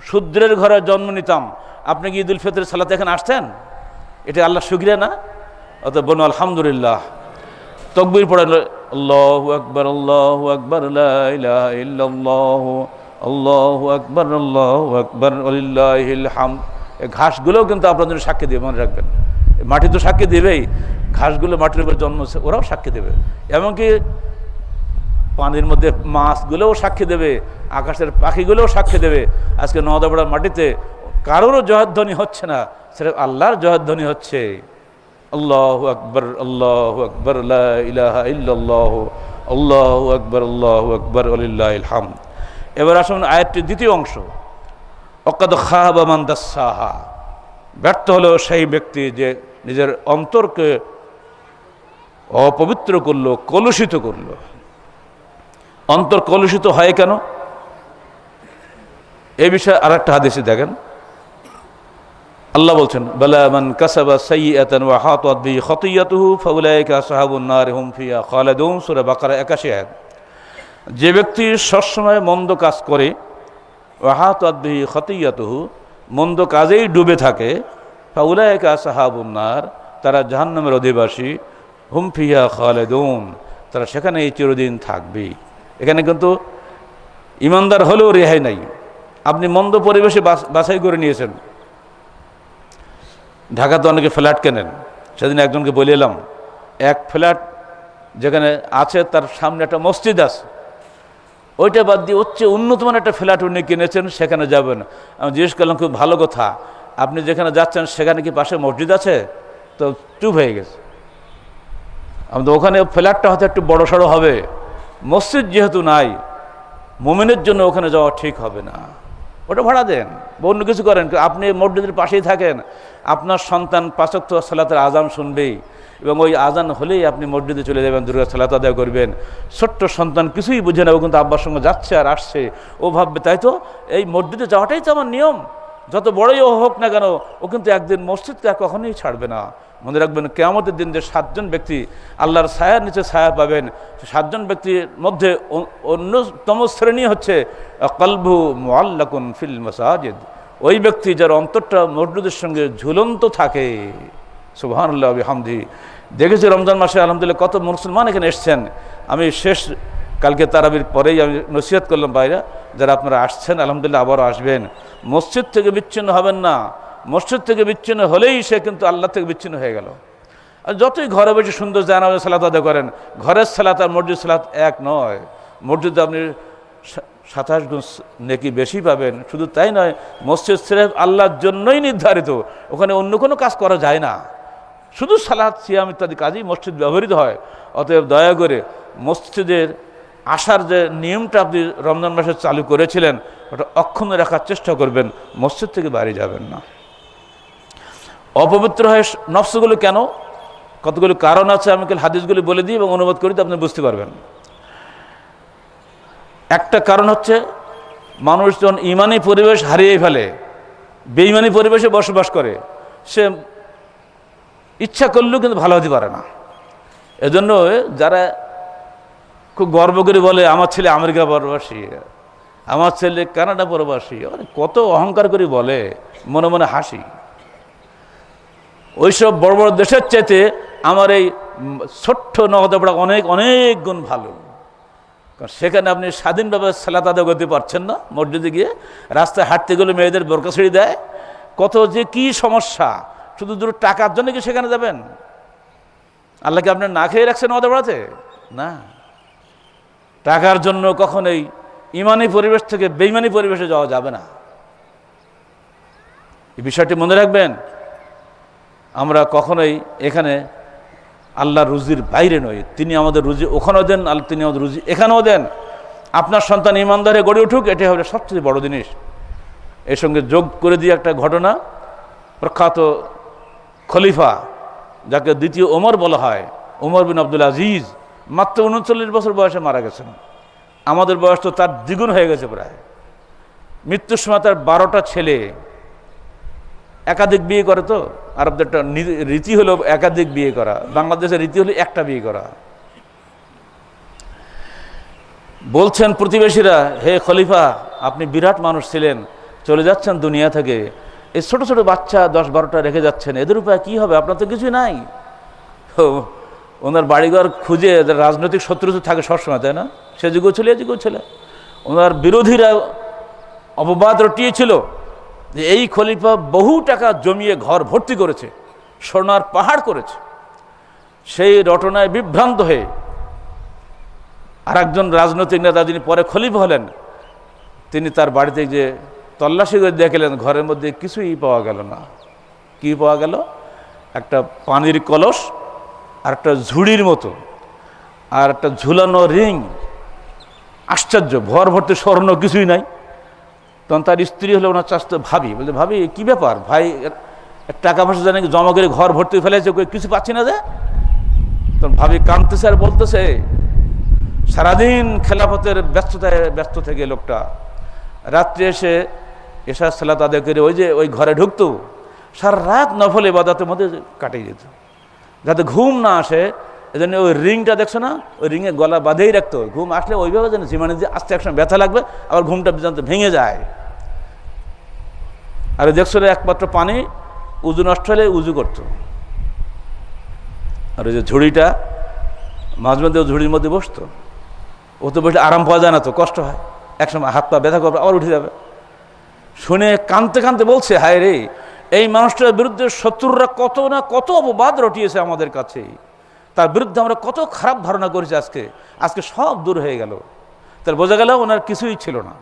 শূদ্রের ঘরে জন্ম নিতাম, আপনি কি ঈদুল ফিতরের সালাতে এখানে আসতেন? এটা আল্লাহ শুকরিয়া না? অত বলুন আলহামদুলিল্লাহ, তাকবীর পড়েন, আল্লাহু আকবার, আল্লাহু আকবার, লা ইলাহা ইল্লাল্লাহু, আল্লাহু আকবার, আল্লাহু আকবার, ওয়ালিল্লাহিল হামদ। এই ঘাসগুলোও কিন্তু আপনার জন্য সাক্ষী দেবে, মনে রাখবেন। মাটি তো সাক্ষী দেবেই, ঘাসগুলো মাটির উপর জন্মছে, ওরাও সাক্ষী দেবে। এমনকি পানির মধ্যে মাছগুলোও সাক্ষী দেবে, আকাশের পাখিগুলোও সাক্ষী দেবে। আজকে নওদাপাড়ার মাটিতে কারোরও জয়ধ্বনি হচ্ছে না, সেটা আল্লাহর জয়ধ্বনি হচ্ছে। আল্লাহু আকবার, আল্লাহু আকবার, লা ইলাহা ইল্লাল্লাহু, আল্লাহু আকবার, আল্লাহু আকবার, ওয়ালিল্লাহিল হামদ। এবার আসুন আয়াতটির দ্বিতীয় অংশ, ওয়াকাদ খাবা মান দাসসাহা। ব্যর্থ হলো সেই ব্যক্তি যে নিজের অন্তরকে অপবিত্র করলো, কলুষিত করলো। অন্তর কলুষিত হয় কেন? এই বিষয়ে আর একটা হাদিসে দেখেন, আল্লাহ বলছেন, বালা মান কাসাবা সাইয়্যাতান ওয়া হাতাত বিহি খাতিয়াতুহু ফাউলাইকা আসহাবুন নার হুম ফিহা খালিদুন। সূরা বাকারা 81 আয়াত। যে ব্যক্তি সবসময় মন্দ কাজ করে, ওয়া হাতাত বিহি খাতিয়াতুহু, মন্দ কাজেই ডুবে থাকে, ফাউলাইকা আসহাবুন নার, তারা জাহান্নামের অধিবাসী, হুম ফিহা খালিদুন, তারা সেখানেই চিরদিন থাকবে। এখানে কিন্তু ইমানদার হলেও রেহাই নাই। আপনি মন্দ পরিবেশে বাছাই করে নিয়েছেন। ঢাকাতে অনেকে ফ্ল্যাট কেনেন। সেদিন একজনকে বলে এলাম, এক ফ্ল্যাট যেখানে আছে তার সামনে একটা মসজিদ আছে, ওইটা বাদ দিয়ে হচ্ছে উন্নত মানের একটা ফ্ল্যাট উনি কিনেছেন, সেখানে যাবেন। আমি জিজ্ঞেস করলাম, খুব ভালো কথা, আপনি যেখানে যাচ্ছেন সেখানে কি পাশে মসজিদ আছে? তো চুপ হয়ে গেছে। আমাদের ওখানে ফ্ল্যাটটা হয়তো একটু বড় সড়ো হবে, মসজিদ যেহেতু নাই, মুমিনের জন্য ওখানে যাওয়া ঠিক হবে না। ওটা ভাড়া দেন বা অন্য কিছু করেন, আপনি মসজিদের পাশেই থাকেন, আপনার সন্তান 5 ওয়াক্ত সালাতের আজান শুনবেই, এবং ওই আজান হলেই আপনি মসজিদে চলে যাবেন, দুর্গা সালাত আদায় করবেন। ছোট্ট সন্তান কিছুই বুঝে না, ও কিন্তু আব্বার সঙ্গে যাচ্ছে আর আসছে, ও ভাববে তাই তো এই মসজিদে যাওয়াটাই তো আমার নিয়ম, যত বড়ই ও হোক না কেন, ও কিন্তু একদিন মসজিদকে আর কখনোই ছাড়বে না। মনে রাখবেন, কিয়ামতের দিন যে 7 জন ব্যক্তি আল্লাহর ছায়ার নিচে ছায়া পাবেন, 7 জন ব্যক্তির মধ্যে অন্যতম শ্রেণী হচ্ছে কলবু মুআল্লাকুন ফিল মাসাজিদ, ওই ব্যক্তি যার অন্তরটা মসজিদের সঙ্গে ঝুলন্ত থাকে। সুবহানাল্লাহ ওয়া বিহামদিহি। দেখেছি রমজান মাসে আলহামদুলিল্লাহ কত মুসলমান এখানে এসছেন। আমি শেষ কালকে তারাবির পরেই আমি নসিহত করলাম, ভাইরা যারা আপনারা আসছেন আলহামদুলিল্লাহ আবারও আসবেন, মসজিদ থেকে বিচ্ছিন্ন হবেন না। মসজিদ থেকে বিচ্ছিন্ন হলেই সে কিন্তু আল্লাহ থেকে বিচ্ছিন্ন হয়ে গেল। আর যতই ঘরে বসে সুন্দর জানাজা সালাত আদায় করেন, ঘরের সালাত আর মসজিদ সালাত এক নয়। মসজিদে আপনি 27 গুণ নেকি বেশি পাবেন। শুধু তাই নয়, মসজিদ সিরেফ আল্লাহর জন্যই নির্ধারিত, ওখানে অন্য কোনো কাজ করা যায় না, শুধু সালাত সিয়াম ইত্যাদি কাজেই মসজিদ ব্যবহৃত হয়। অতএব দয়া করে মসজিদের আসার যে নিয়মটা আপনি রমজান মাসে চালু করেছিলেন, ওটা অক্ষুণ্ণ রাখার চেষ্টা করবেন, মসজিদ থেকে বাইরে যাবেন না। অপবিত্র হয় নফসগুলো কেন? কতগুলো কারণ আছে, আমি কাল হাদিসগুলি বলে দিই এবং অনুবাদ করি, তো আপনি বুঝতে পারবেন। একটা কারণ হচ্ছে, মানুষ যখন ইমানি পরিবেশ হারিয়ে ফেলে, বেঈমানি পরিবেশে বসবাস করে, সে ইচ্ছা করলেও কিন্তু ভালো হতে পারে না। এজন্য যারা খুব গর্ব করে বলে আমার ছেলে আমেরিকা পরবাসী, আমার ছেলে কানাডা পরবাসী, কত অহংকার করে বলে, মনে মনে হাসি। ওইসব বড় বড় দেশের চাইতে আমার এই ছোট্ট নওদাপাড়া অনেক অনেক গুণ ভালো। কারণ সেখানে আপনি স্বাধীনভাবে সালাত আদায় করতে পারছেন না। মসজিদে গিয়ে রাস্তায় হাঁটতে গেলে মেয়েদের বোরকা ছিঁড়ে দেয়, কত যে কি সমস্যা। শুধু দূর টাকার জন্য কি সেখানে যাবেন? আল্লাহকে আপনি না খেয়ে রাখছেন নওদাপাড়াতে? না, টাকার জন্য কখনোই ইমানি পরিবেশ থেকে বেঈমানি পরিবেশে যাওয়া যাবে না। এই বিষয়টি মনে রাখবেন। আমরা কখনোই এখানে আল্লাহর রুজির বাইরে নই। তিনি আমাদের রুজি ওখানেও দেন, আল্লাহ তিনি আমাদের রুজি এখানেও দেন। আপনার সন্তান ইমানদারে গড়ে উঠুক, এটাই হবে সবচেয়ে বড় জিনিস। এর সঙ্গে যোগ করে দিয়ে একটা ঘটনা, প্রখ্যাত খলিফা যাকে দ্বিতীয় ওমর বলা হয়, ওমর বিন আব্দুল আজিজ, মাত্র 39 বছর বয়সে মারা গেছেন। আমাদের বয়স তো তার দ্বিগুণ হয়ে গেছে প্রায়। মৃত্যুর সময় তার 12টা ছেলে। একাধিক বিয়ে করে তো, আরবদের একটা রীতি হলো একাধিক বিয়ে করা, বাংলাদেশের রীতি হলো একটা বিয়ে করা। বলছেন প্রতিবেশীরা, হে খলিফা, আপনি বিরাট মানুষ ছিলেন, চলে যাচ্ছেন দুনিয়া থেকে, এই ছোট ছোট বাচ্চা 10-12টা রেখে যাচ্ছেন, এদের উপায় কি হবে? আপনার তো কিছুই নাই। ওনার বাড়িঘর খুঁজে, রাজনৈতিক শত্রু তো থাকে সবসময়, তাই না? সে যুগও ছিল, এ যুগও ছিল। ওনার বিরোধীরা অপবাদ রটিয়েছিল যে এই খলিফা বহু টাকা জমিয়ে ঘর ভর্তি করেছে, সোনার পাহাড় করেছে। সেই রটনায় বিভ্রান্ত হয়ে আর একজন রাজনৈতিক নেতা, যিনি পরে খলিফা হলেন, তিনি তার বাড়িতে যে তল্লাশি করে দেখলেন, ঘরের মধ্যে কিছুই পাওয়া গেল না। কি পাওয়া গেল? একটা পানির কলস, আর একটা ঝুড়ির মতো, আর একটা ঝুলানো রিং। আশ্চর্য, ঘর ভর্তি স্বর্ণ, কিছুই নাই। তখন তার স্ত্রী হলো ওনার চাচতো ভাবি, বলছে, ভাবি কি ব্যাপার, ভাই টাকা পয়সা জানে জমা করে ঘর ভর্তি ফেলেছে, কিছু পাচ্ছি না যে। তখন ভাবি কাঁদতেছে আর বলতেছে, সারাদিন খেলাফতের ব্যস্ততায় ব্যস্ত থেকে লোকটা রাত্রে এসে এশার সালাত আদায় করে ওই ঘরে ঢুকতো, সারা রাত নফল ইবাদতের মধ্যে কাটিয়ে যেত, যাতে ঘুম না আসে। এজন্য ওই রিংটা দেখছো না, ওই রিংয়ে গলা বাঁধেই রাখতো। ঘুম আসলে ওইভাবে যেন জীবনে যে আস্তে একসময় ব্যথা লাগবে, আবার ঘুমটা পর্যন্ত ভেঙে যায়। আর দেখছো একমাত্র পানি, উজু নষ্ট হলে উজু করতো। আর ওই যে ঝুড়িটা, মাঝে মধ্যে ঝুড়ির মধ্যে বসতো। ও তো বসলে আরাম পাওয়া যায় না, তো কষ্ট হয়, একসময় হাত পা ব্যথা করবে, আবার উঠে যাবে। শুনে কাঁদতে কাঁদতে বলছে, হায় রে, এই মানুষটার বিরুদ্ধে শত্রুরা কত না কত অপবাদ রটিয়েছে আমাদের কাছে, তার বিরুদ্ধে আমরা কত খারাপ ধারণা করেছি, আজকে সব দূর হয়ে গেল। তার বোঝা গেল ওনার কিছুই ছিল না,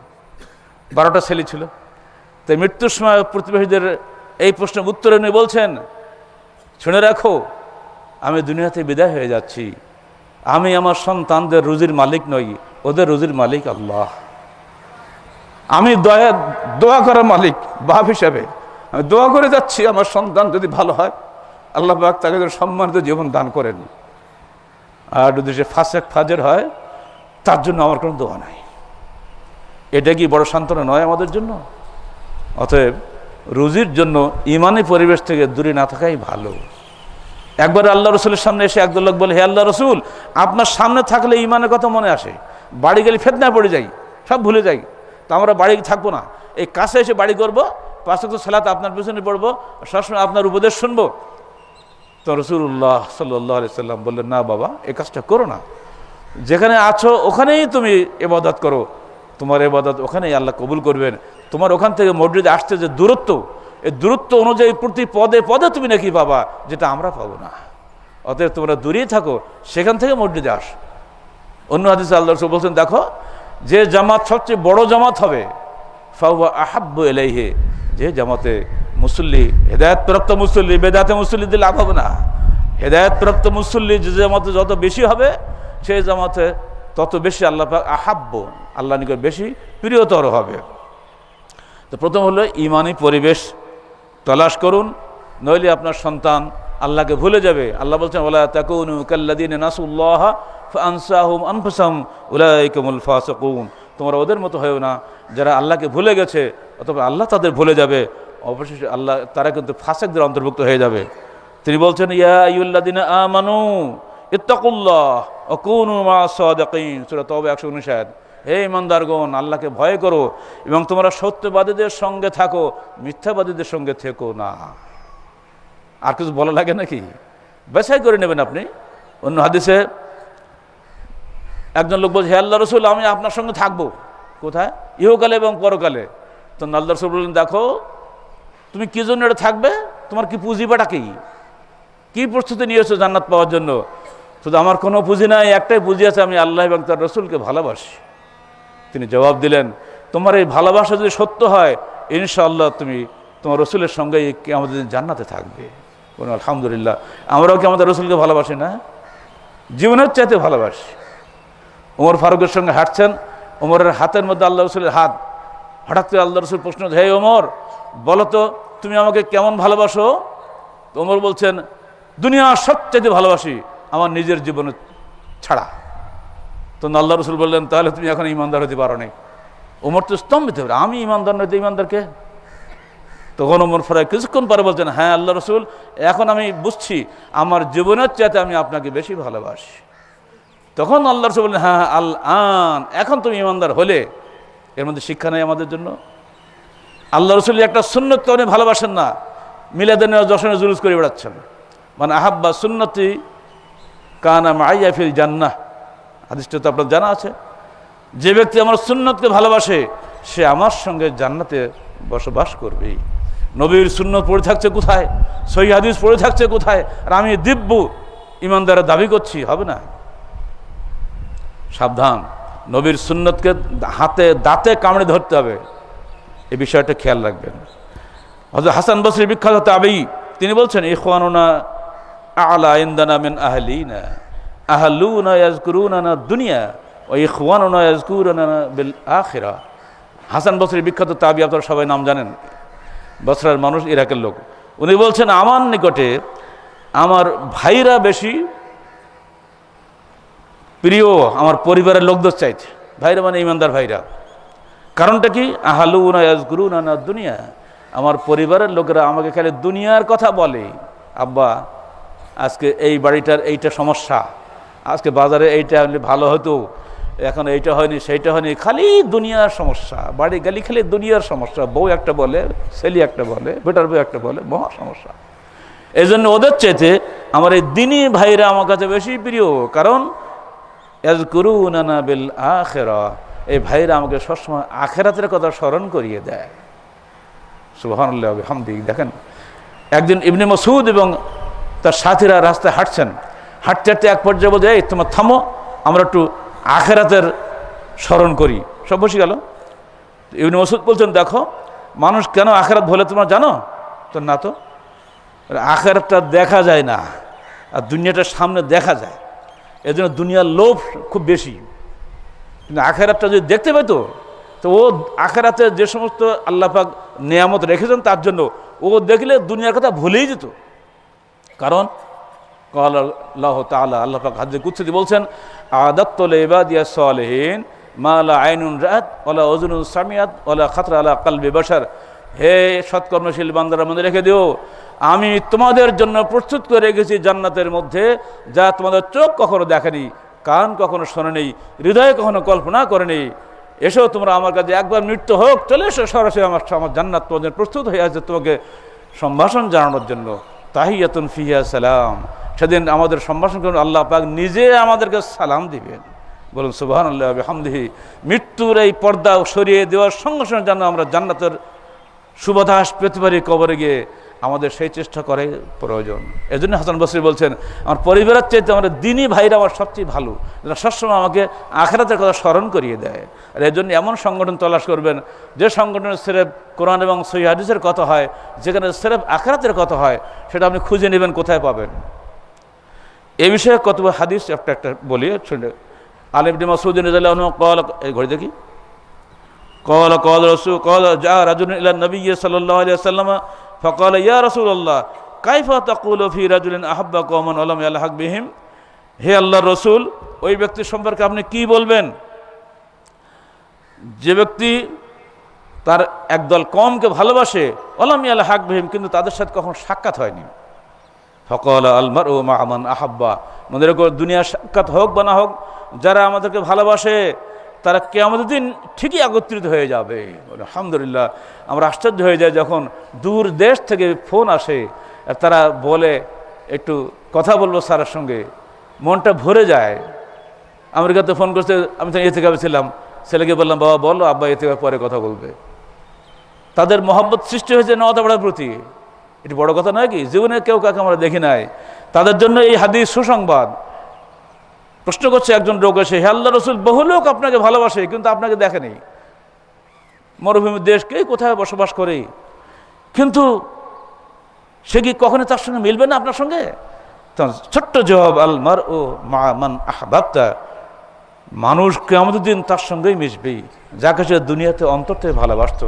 12টা ছেলে ছিল। তাই মৃত্যুর সময় প্রতিবেশীদের এই প্রশ্নের উত্তরে উনি বলছেন, শুনে রাখো, আমি দুনিয়াতে বিদায় হয়ে যাচ্ছি, আমি আমার সন্তানদের রুজির মালিক নই, ওদের রুজির মালিক আল্লাহ। আমি দোয়া করার মালিক, বাপ হিসাবে আমি দোয়া করে যাচ্ছি, আমার সন্তান যদি ভালো হয়, আল্লাহ পাক তাকে সম্মানিত জীবন দান করেন। আর যদি সে ফাসেক ফাজের হয়, তার জন্য আমার কোনো দোয়া নাই। এটা কি বড় সান্ত্বনা নয় আমাদের জন্য? অতএব রুজির জন্য ইমানি পরিবেশ থেকে দূরে না থাকাই ভালো। একবার আল্লাহ রসুলের সামনে এসে একদল লোক বলে, হে আল্লাহ রসুল, আপনার সামনে থাকলে ইমানের কথা মনে আসে, বাড়ি গেলে ফেতনায় পড়ে যাই, সব ভুলে যাই, তো আমরা বাড়ি থাকবো না, এই কাছে এসে বাড়ি করবো, 5 ওয়াক্ত সালাত আপনার পেছনে পড়বো, সবসময় আপনার উপদেশ শুনবো। তো রাসূলুল্লাহ সাল্লাল্লাহু আলাইহি সাল্লাম বললেন, না বাবা, এই কাজটা করো না, যেখানে আছো ওখানেই তুমি ইবাদত করো, তোমার ইবাদত ওখানেই আল্লাহ কবুল করবেন। তোমার ওখান থেকে মসজিদে আসতে যে দূরত্ব, এই দূরত্ব অনুযায়ী প্রতি পদে পদে তুমি নাকি পাবা, যেটা আমরা পাবো না। অতএব তোমরা দূরেই থাকো, সেখান থেকে মসজিদে আস। অন্য হাদিসে আল্লাহ রাসূল বলছেন, দেখো, যে জামাত সবচেয়ে বড় জামাত হবে, ফাহুয়া আহাব্বু ইলাইহি, যে জামাতে মুসল্লি, হেদায়েতপ্রাপ্ত মুসল্লি, বেদাতে মুসল্লি দিলে লাভ হবে না। হেদায়েতপ্রাপ্ত মুসল্লি যে জামাতে যত বেশি হবে, সেই জামাতে তত বেশি আল্লাহ পাক আহাব্বু, আল্লাহ নিকট বেশি প্রিয়তর হবে। তো প্রথম হলো ইমানি পরিবেশ তলাশ করুন, নইলে আপনার সন্তান আল্লাহকে ভুলে যাবে। আল্লাহ বলছেন, ওয়ালা তাকুনু কাল্লাযীনা নাসুল্লাহ ফাআনসাহুম আনফুসাহুম উলাইকা হুমুল ফাসিকুন। তোমরা ওদের মতো হয়েও না যারা আল্লাহকে ভুলে গেছে, অথবা আল্লাহ তাদের ভুলে যাবে, অবশেষে আল্লাহ তারা কিন্তু ফাসিকদের অন্তর্ভুক্ত হয়ে যাবে। তিনি বলছেন, ইয়া আইয়ুহাল্লাযীনা আমানু ইত্তাকুল্লাহ ওয়া কুনু মা'আস সাদিকিন, সূরা তাওবা 159। হে ঈমানদারগণ, আল্লাহকে ভয় করো এবং তোমরা সত্যবাদীদের সঙ্গে থাকো, মিথ্যাবাদীদের সঙ্গে থেকো না। আর কিছু বলা লাগে নাকি? বেছাই করে নেবেন আপনি। অন্য হাদিসে একজন লোক বলছে, হে আল্লাহ রসুল, আমি আপনার সঙ্গে থাকবো। কোথায়? ইহকালে এবং পরকালে। তো আল্লাহ রসুল বললেন, দেখো, তুমি কি জন্য এটা থাকবে, তোমার কি পুঁজি বাটা কি প্রস্তুতি নিয়েছো জান্নাত পাওয়ার জন্য? শুধু আমার কোনো পুঁজি নাই, একটাই পুঁজি আছে, আমি আল্লাহ এবং তার রসুলকে ভালোবাসি। তিনি জবাব দিলেন, তোমার এই ভালোবাসা যদি সত্য হয়, ইনশাআল্লাহ তুমি তোমার রসুলের সঙ্গে আমাদের জান্নাতে থাকবে। বলুন আলহামদুলিল্লাহ। আমরাও কি আমাদের রসুলকে ভালোবাসি না? জীবনের চাইতে ভালোবাসি। ওমর ফারুকের সঙ্গে হাঁটছেন, ওমরের হাতের মধ্যে আল্লাহ রসুলের হাত। হঠাৎ করে আল্লাহ রসুল প্রশ্ন, হে ওমর, বলো তো তুমি আমাকে কেমন ভালোবাসো? তো ওমর বলছেন, দুনিয়া সবচাইতে ভালোবাসি, আমার নিজের জীবনে ছাড়া। তো আল্লাহ রসুল বললেন, তাহলে তুমি এখন ইমানদার হতে পারো নাই। ওমর তো স্তম্ভিত হয়ে, আমি ইমানদার নয় তো ইমানদারকে? তখন ওমর ফারুক কিছুক্ষণ পরে বলছেন, হ্যাঁ আল্লাহ রসুল, এখন আমি বুঝছি আমার জীবনের চাইতে আমি আপনাকে বেশি ভালোবাসি। তখন আল্লাহ রসুল বললেন, হ্যাঁ আল আন, এখন তুমি ইমানদার হলে। এর মধ্যে শিক্ষা নেই আমাদের জন্য? আল্লাহ রসুল একটা সুন্নতকে আপনি ভালোবাসেন না, মিলাদের জশনে জুলুস করে বেড়াচ্ছেন। মানে আহাব্বা সুন্নতি কানা মাইয়া ফিল জান্নাহ, হাদিসটা তো আপনার জানা আছে। যে ব্যক্তি আমার সুন্নতকে ভালোবাসে সে আমার সঙ্গে জান্নাতে বসবাস করবে। নবীর সুন্নত পড়ে থাকছে কোথায়, সহিহ হাদিস পড়ে থাকছে কোথায়, আর আমি দিব্য ইমানদারের দাবি করছি? হবে না। সাবধান, নবীর সুন্নতকে হাতে দাঁতে কামড়ে ধরতে হবে, এই বিষয়টা খেয়াল রাখবেন। হযরত হাসান বসরি বিখ্যাত তাবেঈ, তিনি বলছেন, ইখওয়ানুনা আ'লা ইনদানা মিন আহলিনা, আহলুনা ইয়াযকুরুনা দুনিয়া ওয়া ইখওয়ানুনা ইয়াযকুরুনা বিল আখিরাহ। হাসান বসরি বিখ্যাত তাবেঈ, আপনারা সবাই নাম জানেন, বসরার মানুষ, ইরাকের লোক। উনি বলছেন, আমার নিকটে আমার ভাইরা বেশি প্রিয় আমার পরিবারের লোকদের চাইতে। ভাইরা মানে ইমানদার ভাইরা। কারণটা কি? আহলুনা ইয়াযকুরুনা দুনিয়া, আমার পরিবারের লোকেরা আমাকে খালি দুনিয়ার কথা বলে। আব্বা আজকে এই বাড়িটার এইটা সমস্যা, আজকে বাজারে এইটা হলে ভালো হতো, এখন এইটা হয়নি, সেইটা হয়নি, খালি দুনিয়ার সমস্যা। বাড়ি গেলে খালি দুনিয়ার সমস্যা, বউ একটা বলে, ছেলে একটা বলে, বেটার বউ একটা বলে, মহা সমস্যা। এই জন্য ওদের চাইতে আমার এই দিনী ভাইরা আমার কাছে বেশি প্রিয়। কারণ ইয়াযকুরুনা বিল আখিরাহ, এই ভাইরা আমাকে সবসময় আখিরাতের কথা স্মরণ করিয়ে দেয়। সুবহানাল্লাহ ওয়া বিহামদিহি। দেখেন, একদিন ইবনে মাসউদ এবং তার সাথীরা রাস্তায় হাঁটছেন, হাঁটতে হাঁটতে এক পর্যায়ে বলছে, এই তোমার থামো, আমরা একটু আখিরাতের স্মরণ করি। সব বসে গেল। ইবনে মাসউদ বলছেন, দেখো মানুষ কেন আখিরাত বলে তোমরা জানো তো? না তো, আখিরাতটা দেখা যায় না, আর দুনিয়াটার সামনে দেখা যায়, এজন্য দুনিয়ার লোভ খুব বেশি। কিন্তু আখিরাতটা যদি দেখতে পেতো তো ও আখিরাতে যে সমস্ত আল্লাহ পাক নিয়ামত রেখেছেন তার জন্য ও দেখলে দুনিয়ার কথা ভুলেই যেত। কারণ ক্বালা আল্লাহু তাআলা, আল্লাহ পাক হাদিসে কুদসিতে বলছেন, আ'দাততু লিইবাদিয়াস সালিহিন মা লা আইনুন রাআত ওয়ালা উযুনুন সামিআত ওয়ালা খাতরা আলা কলবি বাশার। হে সৎকর্মশীল বান্দারা, মনে রেখে দিও, আমি তোমাদের জন্য প্রস্তুত করে রেখেছি জান্নাতের মধ্যে যা তোমাদের চোখ কখনো দেখেনি, কান কখনো শোনেনি, হৃদয়ে কখনো কল্পনা করেনি। এসো তোমরা আমার কাছে, একবার মৃত্যু হোক, চলে এসো সরাসরি আমার জান্নাত তোমাদের প্রস্তুত হয়ে আছে তোমাকে সম্ভাষণ জানানোর জন্য। তাহিয়াতুন ফিহা সালাম, সেদিন আমাদের সম্ভাষণ করুন আল্লাহ পাক নিজে আমাদেরকে সালাম দিবেন। বলুন সুবহানাল্লাহ ওয়া বিহামদিহি। মৃত্যুর এই পর্দা সরিয়ে দেওয়ার সঙ্গে সঙ্গে যেন আমরা জান্নাতের সুবাতাস পেতে পারি কবরে গিয়ে, আমাদের সেই চেষ্টা করে প্রয়োজন। এই জন্য হাসান বসরি বলছেন, আমার পরিবারের চাইতে আমার দিনী ভাইরা আমার সবচেয়ে ভালো, যারা সবসময় আমাকে আখিরাতের কথা স্মরণ করিয়ে দেয়। আর এই জন্য এমন সংগঠন তলাশ করবেন যে সংগঠনের সিরেফ কোরআন এবং সহিহ হাদিসের কথা হয়, যেখানে সিরেফ আখিরাতের কথা হয়, সেটা আপনি খুঁজে নেবেন কোথায় পাবেন। এই বিষয়ে কতগুলো হাদিস একটা বলি শুনে। আলী ইবনে মাসউদ রাদিয়াল্লাহু আনহু قال, এই ঘড়ি দেখি, قال جاء رجل الى النبي صلى الله عليه وسلم فقال يا رسول الله كيف تقول في رجل احب قوما ولم يلحق بهم। হে আল্লাহর রাসূল, ওই ব্যক্তির সম্পর্কে আপনি কি বলবেন যে ব্যক্তি তার একদল কওমকে ভালোবাসে, ওয়ালাম ইয়ালহাক বিহিম, কিন্তু তাদের সাথে কখনো সাক্ষাৎ হয়নি। ফাকালা আল মারউ মা মান আহাব্বা, মনে রেখো দুনিয়ার সাক্ষাৎ হোক বা না হোক, যারা আমাদেরকে ভালোবাসে তারা কিয়ামতের দিন ঠিকই একত্রিত হয়ে যাবে। আলহামদুলিল্লাহ, আমরা আশ্চর্য হয়ে যাই যখন দূর দেশ থেকে ফোন আসে আর তারা বলে একটু কথা বলবো স্যারের সঙ্গে, মনটা ভরে যায়। আমেরিকাতে ফোন করতে, আমি তো ইতিকাফে ছিলাম, ছেলেকে বললাম বাবা বলো, আব্বা ইতিকাফ পরে কথা বলবে। তাদের মহব্বত সৃষ্টি হয়েছে নওয়াতাবাড়ার প্রতি। এটি বড় কথা নয় কি? জীবনে কেউ কাকে আমরা দেখি নাই, তাদের জন্য এই হাদিস সুসংবাদ। প্রশ্ন করছে একজন লোক এসে, হে আল্লাহর রাসূল, বহু লোক আপনাকে ভালোবাসে কিন্তু আপনাকে দেখেনি, মরুভূমির দেশ, কে কোথায় বসবাস করে, কিন্তু সে কি কখনো তার সঙ্গে মিলবে না আপনার সঙ্গে? ছোট্ট জবাব, আল মারউ মা মান আহবাবতা, মানুষ কিয়ামতের দিন তার সঙ্গেই মিশবেই যাকে সে দুনিয়াতে অন্তর থেকে ভালোবাসত।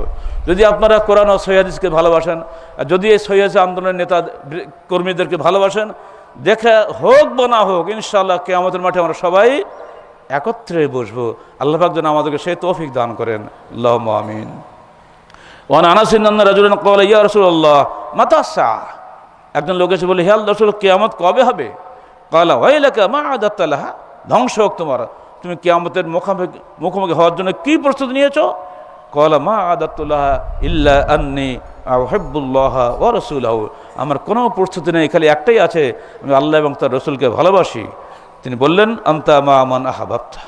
যদি আপনারা কোরআন ও সহিহ হাদিসকে ভালোবাসেন, আর যদি এই সহিহ হাদিস আন্দোলনের নেতা কর্মীদেরকে ভালোবাসেন, দেখে হোক বা না হোক, ইনশাআল্লাহ কিয়ামতের মাঠে আমরা সবাই একত্রে বসবো। আল্লাহ পাক যেন আমাদেরকে সেই তৌফিক দান করেন, আল্লাহুম্মা আমিন। ওয়ান আনাস আন্না রাজুলান ক্বালা ইয়া রাসূলুল্লাহ মাতা সাআহ, একজন লোক এসে বলে, হে আল্লাহর রাসূল, কিয়ামত কবে হবে? ক্বালা ওয়াইলাকা মা আদাত্তা লাহা, ধ্বংস হোক তোমার, তুমি কিয়ামতের মুখোমুখি হওয়ার জন্য কি প্রস্তুতি নিয়েছো? ক্বালা মা আদাত্তু লাহা ইল্লা আন্নী উহিব্বুল্লাহ ওয়া রাসূলাহু, আমার কোনো প্রস্তুতি নেই, খালি একটাই আছে, আমি আল্লাহ এবং তার রাসূলকে ভালোবাসি। তিনি বললেন আনতা মা মান আহাবাবতা।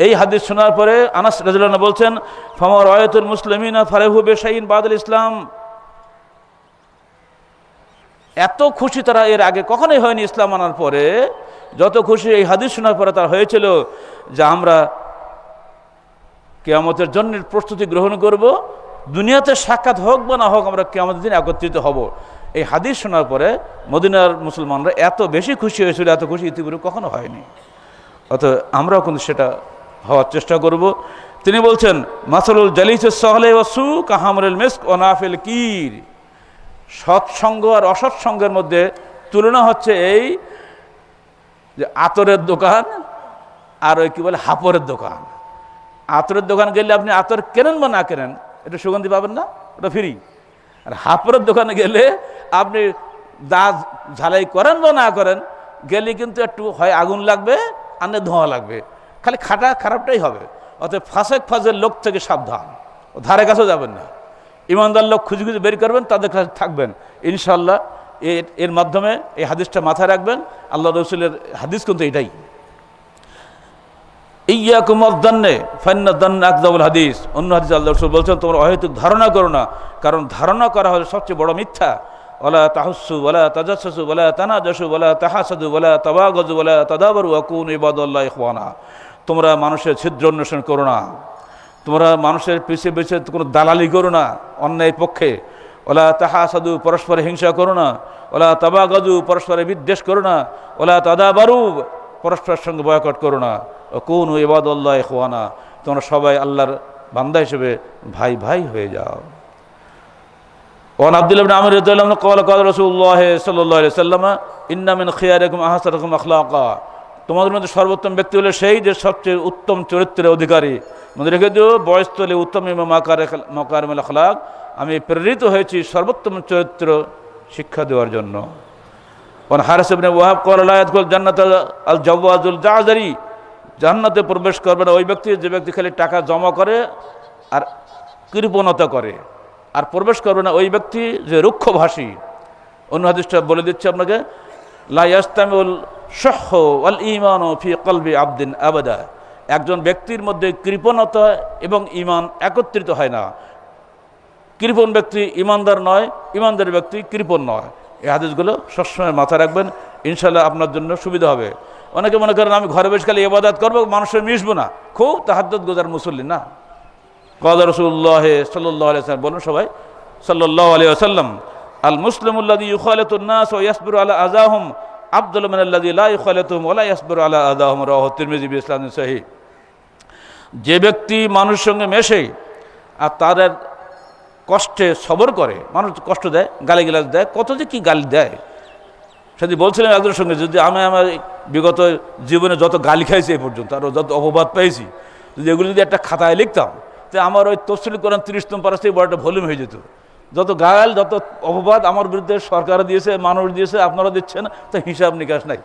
এই হাদিস শোনার পরে আনাস রাদিয়াল্লাহু আনহু বলছেন, ফামা রাআয়াতুল মুসলিমিনা ফারাহু বিশাইইন বাদাল ইসলাম, এত খুশি তারা এর আগে কখনোই হয়নি ইসলাম আনার পরে, যত খুশি এই হাদিস শোনার পরে তার হয়েছিল যে আমরা কিয়ামতের জন্য প্রস্তুতি গ্রহণ করব, দুনিয়াতে সাক্ষাৎ হোক বা না হোক আমরা কিয়ামতের দিন একত্রিত হব। এই হাদিস শোনার পরে মদিনার মুসলমানরা এত বেশি খুশি হয়েছিল, এত খুশি ইতিপূর্বে কখনো হয়নি। অতএব আমরাও কিন্তু সেটা হওয়ার চেষ্টা করব। তিনি বলছেন, মাসালুল জালিসুস সালেহ ওয়া সু কাহামরুল মিস্ক ওয়া নাফিল কির, সৎসঙ্গ আর অসৎসঙ্গের মধ্যে তুলনা হচ্ছে এই যে আতরের দোকান আর ওই কি বলে হাপরের দোকান। আতরের দোকান গেলে আপনি আতর কেনেন বা না কেনেন, এটা সুগন্ধি পাবেন না, ওটা ফ্রি। আর হাপরের দোকানে গেলে আপনি দাঁত ঝালাই করেন বা না করেন, গেলে কিন্তু একটু হয় আগুন লাগবে আর না ধোঁয়া লাগবে, খালি খারাপটাই হবে। অতএব ফাসেক ফাজের লোক থেকে সাবধান, ধারে কাছেও যাবেন না। ইমানদার লোক খুঁজে খুঁজে বের করবেন, তাদের কাছে থাকবেন ইনশাল্লাহ। এর মাধ্যমে এই হাদিসটা মাথায় রাখবেন, আল্লাহ রসুলের হাদিস কিন্তু এটাই। ইয়াকুম আয-যান্না ফাইন্না যান্না আকযাবুল হাদিস, অন্য হাদিসে আল্লাহ রাসূল বলছেন তোমরা অহেতুক ধারণা করো না, কারণ ধারণা করা হলো সবচেয়ে বড় মিথ্যা। ওয়ালা তাহাসসু ওয়ালা তাজাসসু ওয়ালা তানাজাসু ওয়ালা তাহাসাদু ওয়ালা তাবাগাজু ওয়ালা তাদাবারু ওয়া কুনু ইবাদাল্লাহি ইখওয়ানা, তোমরা মানুষের ছিদ্র অন্বেষণ করো না, তোমরা মানুষের পিছিয়ে পিছিয়ে কোনো দালালি করো না অন্যায়ের পক্ষে। ওলা তাহাসাদু, পরস্পরে হিংসা করো না। ওলা তাবাগাজু, পরস্পরে বিদ্বেষ করো না। ওলা তাদাবারু, পরস্পরের সঙ্গে বয়কট করো না। কুনু ইবাদাল্লাহি ইখওয়ানা, তোমরা সবাই আল্লাহর বান্দা হিসেবে ভাই ভাই হয়ে যাও। ওয়ান আব্দুল্লাহ ইবনে আমর রাদিয়াল্লাহু আনহু ক্বালা ক্বালা রাসূলুল্লাহ সাল্লাল্লাহু আলাইহি ওয়াসাল্লাম ইন্না মিন খিয়ারিকুম আহসানুকুম আখলাকা, তোমাদের মধ্যে সর্বোত্তম ব্যক্তি হলো সেই যে সবচেয়ে উত্তম চরিত্রের অধিকারী। মনে রেখে দিও, বয়স্তলে উত্তম মাকারিমুল আখলাক, আমি প্রেরিত হয়েছি সর্বোত্তম চরিত্র শিক্ষা দেওয়ার জন্য। ওয়ান হারিস ইবনে ওয়াহাব ক্বালা লা ইয়াদখুল জান্নাতা আল জাওয়াজুল জাযরি, জান্নাতে প্রবেশ করবে না ওই ব্যক্তি যে ব্যক্তি খালি টাকা জমা করে আর কৃপণতা করে, আর প্রবেশ করবে না ওই ব্যক্তি যে রুক্ষভাষী। অন্য হাদিসটা বলে দিচ্ছে আপনাকে, লা ইয়াস্তামিউল শুহ্হ ওয়াল ঈমানু ফি কলবি আবদিন আবাদা, একজন ব্যক্তির মধ্যে কৃপণতা এবং ঈমান একত্রিত হয় না। কৃপণ ব্যক্তি ঈমানদার নয়, ঈমানদার ব্যক্তি কৃপণ নয়। এই হাদিসগুলো সবসময় মাথায় রাখবেন, ইনশাআল্লাহ আপনার জন্য সুবিধা হবে। অনেকে মনে করেন আমি ঘরে বসে খালি ইবাদত করবো, মানুষের মিশবো না, খুব তাহাজ্জুদ গুজার মুসল্লি না। ক্বালা রাসূলুল্লাহ সাল্লাল্লাহু আলাইহি ওয়াসাল্লাম, বলুন সবাই সাল্লাল্লাহু আলাইহি ওয়াসাল্লাম, আল মুসলিমুল লাযী ইউখালিতুন নাস ওয়া ইয়াসবিরু আলা আযাহুম আফদালু মিনাল্লাযী লা ইউখালিতুহুম ওয়া লা ইয়াসবিরু আলা আযাহুম, রাওয়াহু তিরমিযী বিইসনাদিন সহিহ। যে ব্যক্তি মানুষের সঙ্গে মেশে আর তাদের কষ্টে সবর করে, মানুষ কষ্ট দেয়, গালিগালাজ দেয়, কত যে কি গালি দেয়। সেদিন বলছিলাম একজনের সঙ্গে, যদি আমি আমার বিগত জীবনে যত গালি খাইছি এই পর্যন্ত আর যত অপবাদ পেয়েছি, যদি এগুলো যদি একটা খাতায় লিখতাম, তো আমার ওই তফসিল কোরআন 30তম পারা থেকে বড় একটা ভলিউম হয়ে যেত। যত গাল, যত অপবাদ আমার বিরুদ্ধে সরকার দিয়েছে, মানুষ দিয়েছে, আপনারা দিচ্ছেন, তো হিসাব নিকাশ নাই।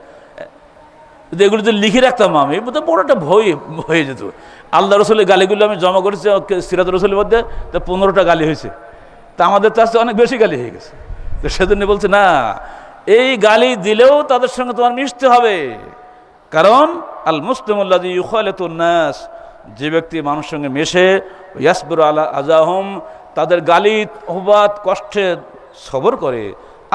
যদি এগুলো যদি লিখে রাখতাম আমি, তো বড় একটা ভয় হয়ে যেত। আল্লাহ রসুলের গালিগুলো আমি জমা করেছি সিরাত রসুলের মধ্যে, তো 15টা গালি হয়েছে, তা আমাদের তো আসতে অনেক বেশি গালি হয়ে গেছে। তো সেজন্য বলছে না, এই গালি দিলেও তাদের সঙ্গে তোমার মিশতে হবে, কারণ আল মুসলিমুল লাযী ইউখালিতুন নাস, যে ব্যক্তি মানুষের সঙ্গে মেশে, ইয়াসবিরু আলা আযাহুম, তাদের গালি অপবাদ কষ্টে সবর করে,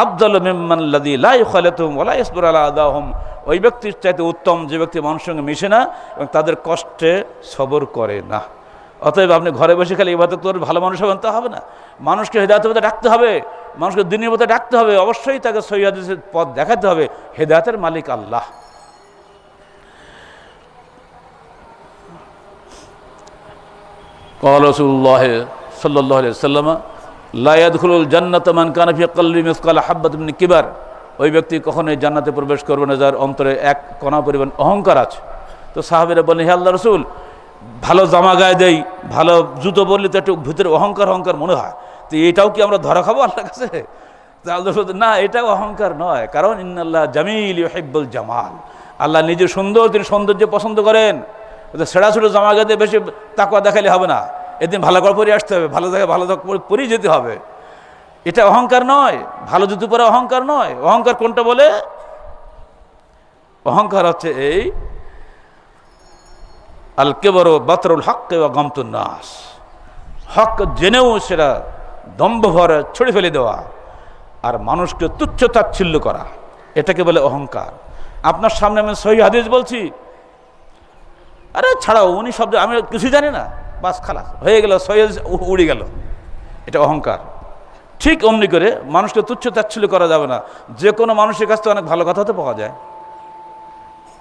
আফদালু মিম্মান লাযী লা ইউখালিতুহুম ওয়া লা ইয়াসবিরু আলা আযাহুম, ওই ব্যক্তির চাইতে উত্তম যে ব্যক্তি মানুষের সঙ্গে মিশে না এবং তাদের কষ্টে সবর করে না। অতএব আপনি ঘরে বসে খালি ইবাদত করে ভালো মানুষ হবেন তা হবে না, মানুষকে হেদায়েতের পথে ডাকতে হবে, মানুষকে দ্বীনের পথে ডাকতে হবে, অবশ্যই তাকে সহিহ হাদিসের পথ দেখাতে হবে। হেদায়েতের মালিক আল্লাহ। ক্বালা রাসূলুল্লাহ সাল্লাল্লাহু আলাইহি ওয়াসাল্লাম লা ইয়াদখুলুল জান্নাতা মান কানা ফি কলবি মিসকালা হাববাতিন মিন কিবার, ওই ব্যক্তি কখনোই জান্নাতে প্রবেশ করবে না যার অন্তরে এক কণা পরিমাণ অহংকার আছে। তো সাহাবীরা বললেন, হে আল্লাহ রসুল, ভালো জামা গায়ে দেই, ভালো জুতো বললে তো একটু ভিতরে অহংকার অহংকার মনে হয়, তো এটাও কি আমরা ধরা খাবো আল্লাহর কাছে? আল্লাহ রসুল, না, এটাও অহংকার নয়, কারণ ইন্নাল্লাহ জামিল ইউহিব্বুল জামাল, আল্লাহ নিজে সুন্দর, তিনি সৌন্দর্য পছন্দ করেন। ছেঁড়া ছোটো জামা গায়ে বেশি তাকওয়া দেখালে হবে না, এদিন ভালো করে পরে আসতে হবে, ভালো জায়গায় ভালো পরেই যেতে হবে। এটা অহংকার নয়, ভালো জুতো পরে অহংকার নয়। অহংকার কোনটা বলে? অহংকার হচ্ছে এই আল কেবরু বাতরুল হক ওয়া গামতুন নাস, হক জেনেও সেটা দম্ভ ভরে ছড়ে ফেলে দেওয়া আর মানুষকে তুচ্ছ তাচ্ছিল্য করা, এটাকে বলে অহংকার। আপনার সামনে আমি সহিহ হাদিস বলছি, আরে ছাড়াও, উনি শব্দ আমি কিছু জানি না, বাস খালাস হয়ে গেল, সহিহ উড়ে গেল, এটা অহংকার। ঠিক অমনি করে মানুষকে তুচ্ছ তাচ্ছিল্য করা যাবে না। যে কোনো মানুষের কাছ থেকে অনেক ভালো কথা তো পাওয়া যায়।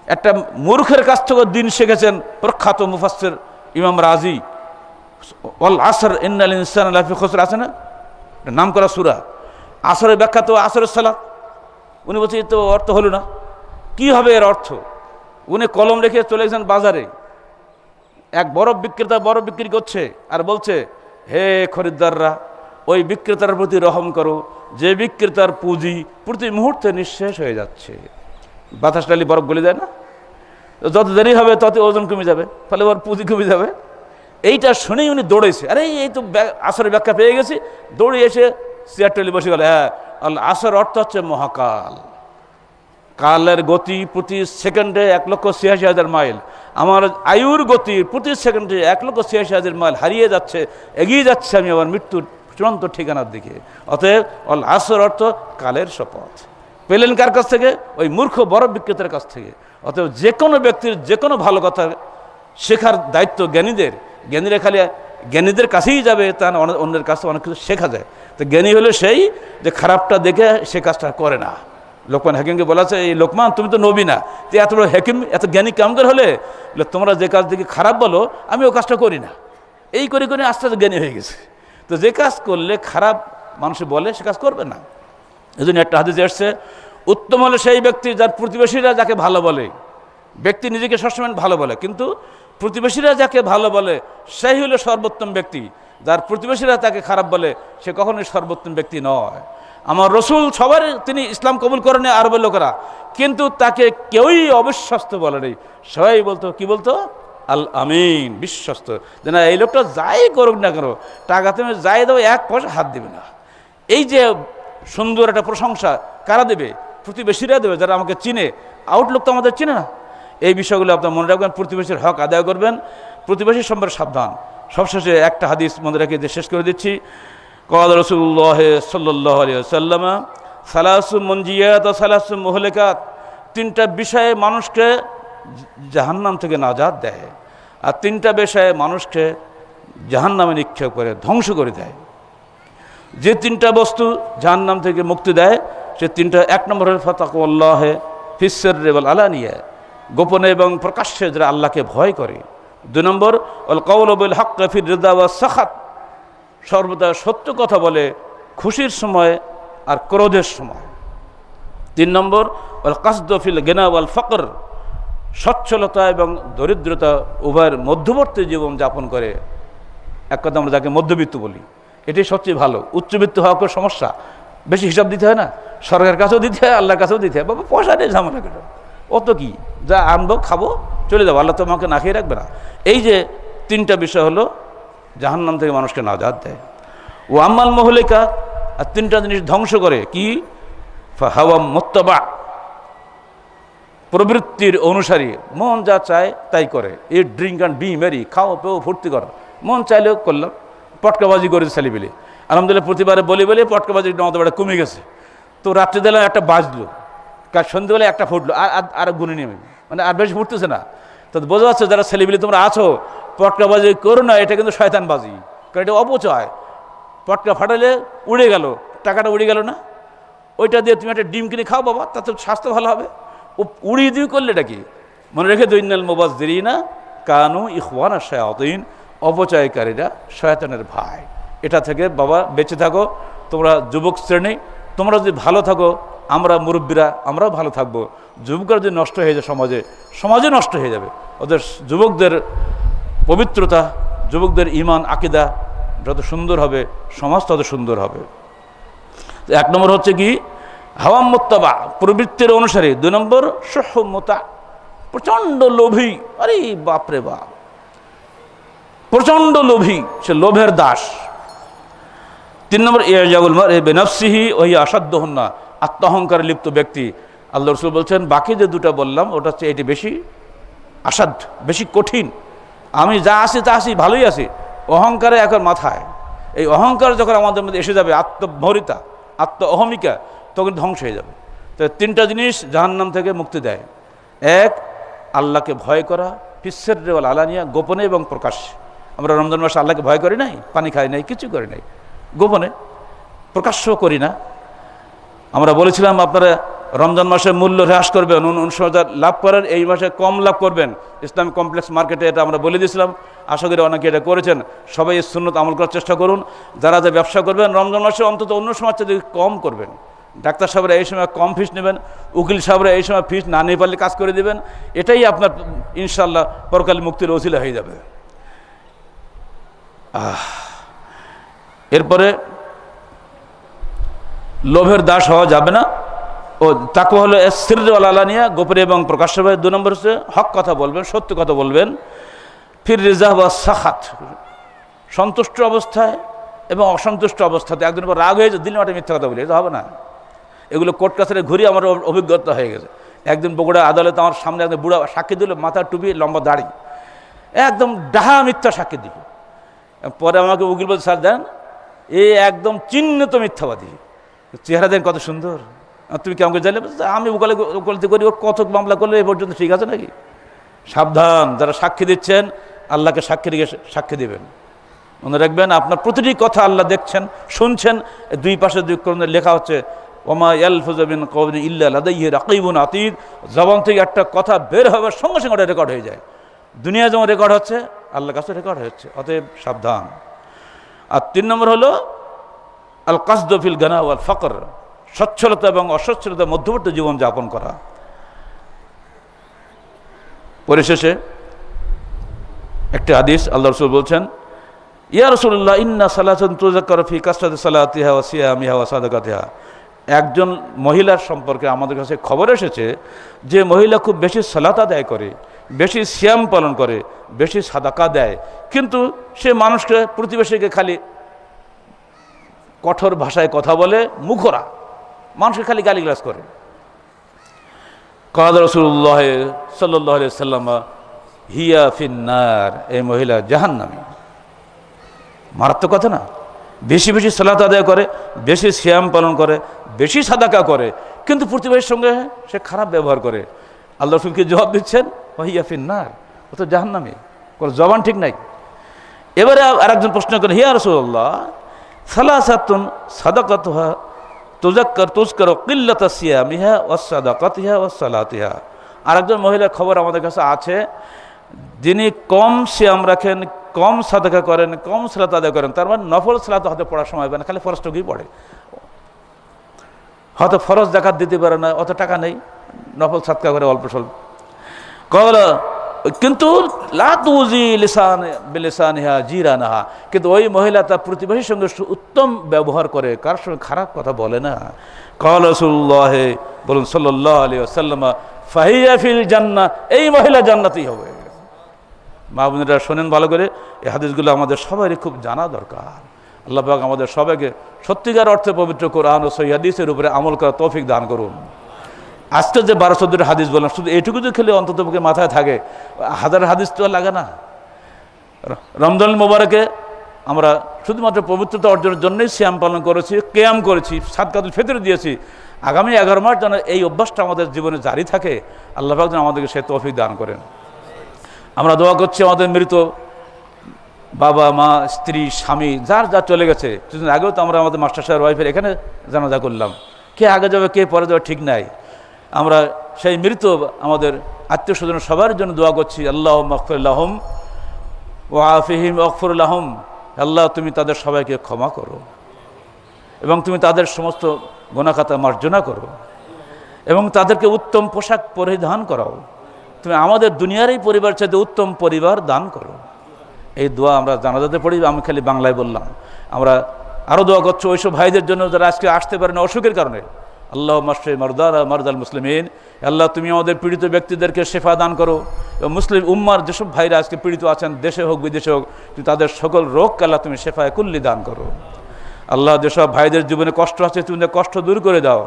একটা মূর্খের কাছ থেকে দিন শিখেছেন প্রখ্যাত মুফাসসির ইমাম রাজি, ওয়াল আসর ইন্নাল ইনসানা লাফি খুসর, আছে না, নাম করা সূরা। আসরের ব্যাখ্যা তো আসরের সালাত। উনি বলছেন তো অর্থ হলো না, কি হবে এর অর্থ? উনি কলম রেখে চলে গেছেন বাজারে, এক বরফ বিক্রেতা বরফ বিক্রি করছে আর বলছে, হে খরিদ্দাররা, ওই বিক্রেতার প্রতি রহম করো, যে বিক্রেতার পুঁজি প্রতি মুহূর্তে নিঃশেষ হয়ে যাচ্ছে। বাতাস ডালি বরফ গলে যায় না, যত দেরি হবে তত ওজন কমে যাবে, ফলে ওর পুঁজি কমে যাবে। এইটা শুনেই উনি দৌড়েছে, আরে এই তো আসরের ব্যাখ্যা পেয়ে গেছি, দৌড়ে এসে চেয়ার টেলে বসে গেল। হ্যাঁ, আসর অর্থ হচ্ছে মহাকাল, কালের গতি প্রতি সেকেন্ডে 1,86,000 মাইল। আমার আয়ুর গতি প্রতি সেকেন্ডে 1,86,000 মাইল হারিয়ে যাচ্ছে, এগিয়ে যাচ্ছে আমি আমার মৃত্যুর চূড়ান্ত ঠিকানার দিকে। অতএব আসর অর্থ কালের শপথ। পেলেন কার কাছ থেকে? ওই মূর্খ বরফ বিক্রেতার কাছ থেকে। অতএব যে কোনো ব্যক্তির যে কোনো ভালো কথা শেখার দায়িত্ব জ্ঞানীদের। জ্ঞানীরা খালি জ্ঞানীদের কাছেই যাবে, তা অন্যের কাছে অনেক কিছু শেখা যায়। তো জ্ঞানী হলো সেই যে খারাপটা দেখে সে কাজটা করে না। লোকমান হাকিমকে বলা আছে, এই লোকমান তুমি তো নবী না, তো এত বড় হাকিম এত জ্ঞানী কামদের হলে তোমরা যে কাজ দেখে খারাপ বলো, আমি ও কাজটা করি না। এই করে করে আস্তে আস্তে জ্ঞানী হয়ে গেছে। তো যে কাজ করলে খারাপ মানুষ বলে সে কাজ করবে না। এই জন্য একটা হাদিসে আসছে, উত্তম হলো সেই ব্যক্তি যার প্রতিবেশীরা যাকে ভালো বলে। ব্যক্তি নিজেকে সবসময় ভালো বলে, কিন্তু প্রতিবেশীরা যাকে ভালো বলে সেই হলো সর্বোত্তম ব্যক্তি। যার প্রতিবেশীরা তাকে খারাপ বলে সে কখনোই সর্বোত্তম ব্যক্তি নয়। আমার রসুল সবার তিনি ইসলাম কবুল করেন আরবের লোকেরা, কিন্তু তাকে কেউই অবিশ্বস্ত বলেনি। সবাই বলতো, কি বলতো? আল আমিন, বিশ্বস্ত। যে না, এই লোকটা যাই করুক না কেন, টাকা তুমি যাই দেবো, 1 পয়সা হাত দেবে না। এই যে সুন্দর একটা প্রশংসা কারা দেবে? প্রতিবেশীরা দেবে, যারা আমাকে চিনে। আউটলুক তো আমাদের চিনে না। এই বিষয়গুলো আপনার মনে রাখবেন, প্রতিবেশীর হক আদায় করবেন, প্রতিবেশীর সম্পর্কে সাবধান। সবশেষে একটা হাদিস মনে রেখে শেষ করে দিচ্ছি। ক্বালা রাসূলুল্লাহ সাল্লাল্লাহু আলাইহি ওয়াসাল্লাম, সালাসু মুনজিয়াত ওয়া সালাসু মুহলিকাত, 3টা বিষয়ে মানুষকে জাহান্নাম থেকে নাজাত দেয়, আর 3টা বিষয়ে মানুষকে জাহান্নামে নিক্ষেপ করে ধ্বংস করে দেয়। যে 3টা বস্তু জাহান্নাম থেকে মুক্তি দেয় সে 3টা, 1 নম্বর হল ফাতাকুল্লাহ ফিস সিররি ওয়াল আলানিয়া, গোপনে এবং প্রকাশ্যে যারা আল্লাহকে ভয় করে। 2 নম্বর ওয়াল কাউলু বিল হক ফির রিদা ওয়াস সাখাত, সর্বদা সত্য কথা বলে খুশির সময় আর ক্রোধের সময়। 3 নম্বর ওয়াল কাসদু ফিল গিনা ওয়াল ফকর, সচ্ছলতা এবং দরিদ্রতা উভয়ের মধ্যবর্তী জীবন যাপন করে। এক কথা আমরা যাকে মধ্যবিত্ত বলি, এটাই সবচেয়ে ভালো। উচ্চবিত্ত হওয়া কোনো সমস্যা, বেশি হিসাব দিতে হয় না, সরকারের কাছেও দিতে হয়, আল্লাহর কাছেও দিতে হয়। বাবা পয়সা নিয়ে ঝামেলা কেটে, অত কি, যা আনবো খাবো চলে যাবো, আল্লাহ তো আমাকে না খেয়ে রাখবে না। এই যে 3টা বিষয় হলো জাহান্নাম থেকে মানুষকে নাজাত দেয়। ও আম্মাল মুহলিকা, আর 3টা জিনিস ধ্বংস করে, কি? ফাহাওয়া মুত্তাবা, প্রবৃত্তির অনুসারী, মন যা চায় তাই করে। ইট ড্রিঙ্ক অ্যান্ড বি মেরি, খাও পেও ফুর্তি করো, মন চাইলেও করলাম। পটকাবাজি করেছে ছেলেপিলে, আলহামদুলিল্লাহ প্রতিবারে বলি বলে পটকাবাজি আমাদের বেড়া কমে গেছে। তো রাত্রে দিলাম একটা বাজলো, কাল সন্ধ্যেবেলা একটা ফুটলো, আর গুনে নেমে, মানে আর বেশি ফুটতেছে না। তো বোঝা যাচ্ছে যারা ছেলেপিলে তোমরা আছো, পটকাবাজি করো না, এটা কিন্তু শয়তানবাজি, কারণ এটা অপচয়। পটকা ফাটালে উড়ে গেল, টাকাটা উড়ে গেল না, ওইটা দিয়ে তুমি একটা ডিম কিনে খাও বাবা, তাতে স্বাস্থ্য ভালো হবে। ও উড়িয়ে দিয়ে করলে এটা কি? মনে রেখে দৈন্যাল মুবাজ্জিরিনা কানু ইখওয়ানা শায়াতিন, অপচয়কারীরা শয়তানের ভাই। এটা থেকে বাবা বেঁচে থাকো। তোমরা যুবক শ্রেণী, তোমরা যদি ভালো থাকো, আমরা মুরব্বীরা আমরাও ভালো থাকবো। যুবকরা যদি নষ্ট হয়ে যায় সমাজে, সমাজে নষ্ট হয়ে যাবে। ওদের যুবকদের পবিত্রতা, যুবকদের ঈমান আকিদা যত সুন্দর হবে, সমাজ তত সুন্দর হবে। এক নম্বর হচ্ছে কি হাওয়া মুত্তাবা, প্রবৃত্তির অনুসারী। 2 নম্বর সুহমতা, প্রচণ্ড লোভী। আরে বাপরে বাপ, প্রচণ্ড লোভী, সে লোভের দাস। 3 নম্বর ইয়াজাবুল মার বেনাফসিহি ওই আসাধ্যহন্না, আত্মহংকারে লিপ্ত ব্যক্তি। আল্লাহ রসুল বলছেন বাকি যে 2টা বললাম ওটা হচ্ছে এটি বেশি আসাধ্য, বেশি কঠিন। আমি যা আছি তা আছি, ভালোই আছি, অহংকারে এখন মাথায়। এই অহংকার যখন আমাদের মধ্যে এসে যাবে, আত্মভরিতা, আত্ম অহমিকা, তখন ধ্বংস হয়ে যাবে। তো 3টা জিনিস জাহান্নাম থেকে মুক্তি দেয়। 1, আল্লাহকে ভয় করা, ফিসের রেওয়াল আলানিয়া, গোপনে এবং প্রকাশ্যে। আমরা রমজান মাসে আল্লাহকে ভয় করি নাই, পানি খাই নাই, কিছু করি নাই, গোপনে, প্রকাশ্য করি না। আমরা বলেছিলাম আপনারা রমজান মাসে মূল্য হ্রাস করবেন, 19,000 লাভ করেন, এই মাসে কম লাভ করবেন। ইসলামিক কমপ্লেক্স মার্কেটে এটা আমরা বলে দিয়েছিলাম, আশা করি অনেকে এটা করেছেন। সবাই এই সুন্নত আমল করার চেষ্টা করুন। যারা যে ব্যবসা করবেন রমজান মাসে অন্তত অন্য সময় যদি কম করবেন। ডাক্তার সাহেবরা এই সময় কম ফিস নেবেন, উকিল সাহেবরা এই সময় ফিস না নিয়ে পারলে কাজ করে দেবেন। এটাই আপনার ইনশাল্লাহ পরকালে মুক্তির ওসিলা হয়ে যাবে। এরপরে লোভের দাস হওয়া যাবে না। ও তাকওয়া হলো সিররে ওয়াল আলানিয়া, গোপনে এবং প্রকাশ্যভাবে। 2 নম্বর হচ্ছে হক কথা বলবেন, সত্য কথা বলবেন। ফির রিজা ওয়া সাখাত, সন্তুষ্ট অবস্থায় এবং অসন্তুষ্ট অবস্থাতে। একদিন পর রাগ হয়ে দিলে মাঠে মিথ্যা কথা বলি, এটা হবে না। এগুলো কোর্ট কাছারি ঘুরে আমার অভিজ্ঞতা হয়ে গেছে। একদিন বগুড়া আদালতে আমার সামনে একদম বুড়া সাক্ষী দিল, মাথার টুপি, লম্বা দাড়ি, একদম ডাহা মিথ্যা সাক্ষী দিল। পরে আমাকে উকিল বলতে, স্যার দেন এ একদম চিহ্নিত মিথ্যাবাদী, চেহারা দেন কত সুন্দর, তুমি কেমন করে জানলে? আমি উকালতি করি, ও কত মামলা করলে এ পর্যন্ত ঠিক আছে নাকি? সাবধান, যারা সাক্ষী দিচ্ছেন আল্লাহকে সাক্ষী রেখে সাক্ষী দেবেন। মনে রাখবেন আপনার প্রতিটি কথা আল্লাহ দেখছেন, শুনছেন। 2 পাশে 2 কোণে লেখা হচ্ছে ওমা ইয়ালফুযু মিন কাওলিন ইল্লা লাদাইহি রাকীবুন আতীদ। জবান থেকে একটা কথা বের হওয়ার সঙ্গে সঙ্গে ওটা রেকর্ড হয়ে যায়। দুনিয়া যেমন রেকর্ড হচ্ছে, আল্লাহর কাছে রেকর্ড হচ্ছে, অতএব সাবধান। আর 3 নম্বর হলো আল কাসদু ফিল গানা ওয়াল ফকর, সচ্ছলতা এবং অসচ্ছলতার মধ্যবর্তী জীবন যাপন করা। পরিশেষে একটি হাদিস, আল্লাহ রাসূল বলছেন ইয়া রাসূলুল্লাহ ইন্না সালাতান তুযাক্কারু ফি কাসরাতি সালাতিহা ওয়া সিয়ামিহা ওয়া সাদাকাতিহা। একজন মহিলার সম্পর্কে আমাদের কাছে খবর এসেছে যে মহিলা খুব বেশি সালাত আদায় করে, বেশি সিয়াম পালন করে, বেশি সাদাকা দেয়, কিন্তু সে মানুষকে, প্রতিবেশীকে খালি কঠোর ভাষায় কথা বলে, মুখরা, মানুষকে খালি গালিগালাজ করে। কাল রাসূলুল্লাহ সাল্লাল্লাহু আলাইহি ওয়াসাল্লাম হিয়া ফিন্নার, এই মহিলা জাহান্নামী। মারাত্মক কথা না? বেশি বেশি সালাত আদায় করে, বেশি সিয়াম পালন করে, বেশি সাদাকা করে, কিন্তু প্রতিবেশীর সঙ্গে সে খারাপ ব্যবহার করে। আল্লাহ রাসূল কি জবাব দিচ্ছেন? হিয়া ফিন্নার, ও তো জাহান্নামী, কোনো জবান ঠিক নাই। এবারে আরেকজন প্রশ্ন করেন, হিয়া রাসূলুল্লাহ সালাসাতুন সাদাকাতুহা তুযকারু কিল্লাতা সিয়ামিহা ওয়াস সাদাকাতিহা ওয়াস সালাতিহা। আরেকজন মহিলার খবর আমাদের কাছে আছে, যিনি কম সিয়াম রাখেন, কম সাদাকা করেন, কম সালাত আদায় করেন। তার মানে নফল সালাত হয়তো পড়ার সময় পায় না, খালি ফরজটুকুই পড়ে। হয়তো ফরজ জাকাত দিতে পারে না, অত টাকা নেই, নফল সাদকা করে অল্প স্বল্প। কওলা কিন্তু লা তুজি লিসান বিলিসানিহা জিরানাহা, কিন্তু ওই মহিলা তার প্রতিবেশীর সঙ্গে উত্তম ব্যবহার করে, কার সঙ্গে খারাপ কথা বলে না। ক্বালা রাসূলুল্লাহ, বলুন সাল্লাল্লাহু আলাইহি ওয়াসাল্লাম, ফাহিয়া ফিল জান্নাহ, এই মহিলা জান্নাতি হবে। মা বোনেরা শোনেন ভালো করে, এই হাদিসগুলো আমাদের সবারই খুব জানা দরকার। আল্লাহ পাক আমাদের সবাইকে সত্যিকার অর্থে পবিত্র কোরআন ও সহিহ হাদিসের উপরে আমল করার তৌফিক দান করুন। আজকে যে 12-14 হাদিস বললাম, শুধু এইটুকু যদি খেলে অন্তত পক্ষে মাথায় থাকে, হাজার হাদিস তো লাগে না। রমজান মোবারকে আমরা শুধুমাত্র পবিত্রতা অর্জনের জন্যই সিয়াম পালন করেছি, কিয়াম করেছি, সাদকাতুল ফিতর দিয়েছি। আগামী 11 মাস যেন এই অভ্যাসটা আমাদের জীবনে জারি থাকে, আল্লাহ পাক যেন আমাদেরকে সে তৌফিক দান করেন। আমরা দোয়া করছি আমাদের মৃত বাবা মা, স্ত্রী, স্বামী, যার যা চলে গেছে। কিছুদিন আগেও তো আমরা আমাদের মাস্টার সাহেব ওয়াইফের এখানে জানাজা করলাম। কে আগে যাবে কে পরে যাবে ঠিক নাই। আমরা সেই মৃত আমাদের আত্মীয় স্বজন সবার জন্য দোয়া করছি, আল্লাহুম্মা আগফির লাহুম ওয়া আফিহিম ওয়াগফির লাহুম। আল্লাহ তুমি তাদের সবাইকে ক্ষমা করো এবং তুমি তাদের সমস্ত গুনাহ খাতা মার্জনা করো এবং তাদেরকে উত্তম পোশাক পরিধান করাও তুমি আমাদের দুনিয়ার এই পরিবার চাইতে উত্তম পরিবার দান করো। এই দোয়া আমরা জানাজাতে পড়ি, আমি খালি বাংলায় বললাম। আমরা আরও দোয়া করছো ওইসব ভাইদের জন্য যারা আজকে আসতে পারে না অসুখের কারণে। আল্লাহ মাশফি মারদানা মারদাল মুসলিমিন, আল্লাহ তুমি আমাদের পীড়িত ব্যক্তিদেরকে শেফা দান করো। এবং মুসলিম উম্মার যেসব ভাইরা আজকে পীড়িত আছেন, দেশে হোক বিদেশে হোক, তুমি তাদের সকল রোগকে আল্লাহ তুমি শেফায়ে কুল্লি দান করো। আল্লাহ যেসব ভাইদের জীবনে কষ্ট আছে তুমি কষ্ট দূর করে দাও।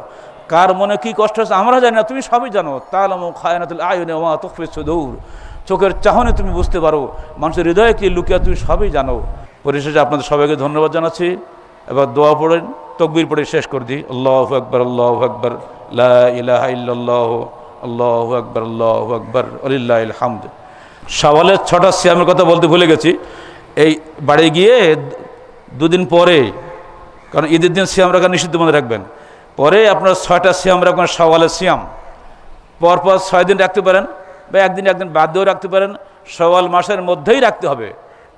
কার মনে কি কষ্ট আছে আমরা জানি না, তুমি সবই জানো। তাআলামু খায়নাতুল আয়ুনি ওয়া মা তুখফি সুদূর, চোখের চাহনি তুমি বুঝতে পারো, মানুষের হৃদয়ে কি লুকিয়ে তুমি সবই জানো। পরিশেষে আপনাদের সবাইকে ধন্যবাদ জানাচ্ছি। এবার দোয়া পড়েন, তকবীর পড়ে শেষ করে দিই। আল্লাহু আকবার, আল্লাহু আকবার, লা ইলাহা ইল্লাল্লাহ, আল্লাহু আকবার, আল্লাহু আকবার, ওয়ালিল্লাহিল হামদ। শাওয়ালের 6টা সিয়ামের কথা বলতে ভুলে গেছি। এই বাড়ি গিয়ে দুদিন পরে, কারণ ঈদের দিন সিয়াম রাখা নিষিদ্ধ, মনে রাখবেন। পরে আপনার 6টা সিয়াম রাখবেন, শাওয়ালের সিয়াম। পরপর 6 দিন রাখতে পারেন, বা একদিন বাদ দিয়েও রাখতে পারেন। শাওয়াল মাসের মধ্যেই রাখতে হবে।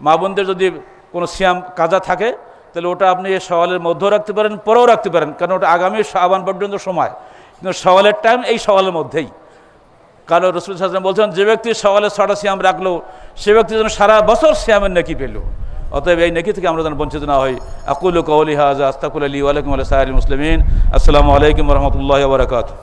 মা বোনদের যদি কোনো সিয়াম কাজা থাকে তাহলে ওটা আপনি শাওয়ালের মধ্যেও রাখতে পারেন, পরেও রাখতে পারেন, কারণ ওটা আগামী শাবান পর্যন্ত সময়। কিন্তু শাওয়ালের টাইম এই শাওয়ালের মধ্যেই। কারণ রাসূল সাল্লাল্লাহু আলাইহি ওয়াসাল্লাম বলছেন, যে ব্যক্তি শাওয়ালের 6টা সিয়াম রাখলো সে ব্যক্তি যেন সারা বছর সিয়ামের নেকি পেল। অতএব এই নেকি থেকে আমরা যেন বঞ্চিত না হই। আকুলু কাওলি হাযা আস্তাগফিরুল্লাহ লি ওয়া লাকুম ওয়া লিসাইরিল মুসলিমিন। আসসালামু আলাইকুম ওয়া রাহমাতুল্লাহি ওয়া বারাকাতুহু।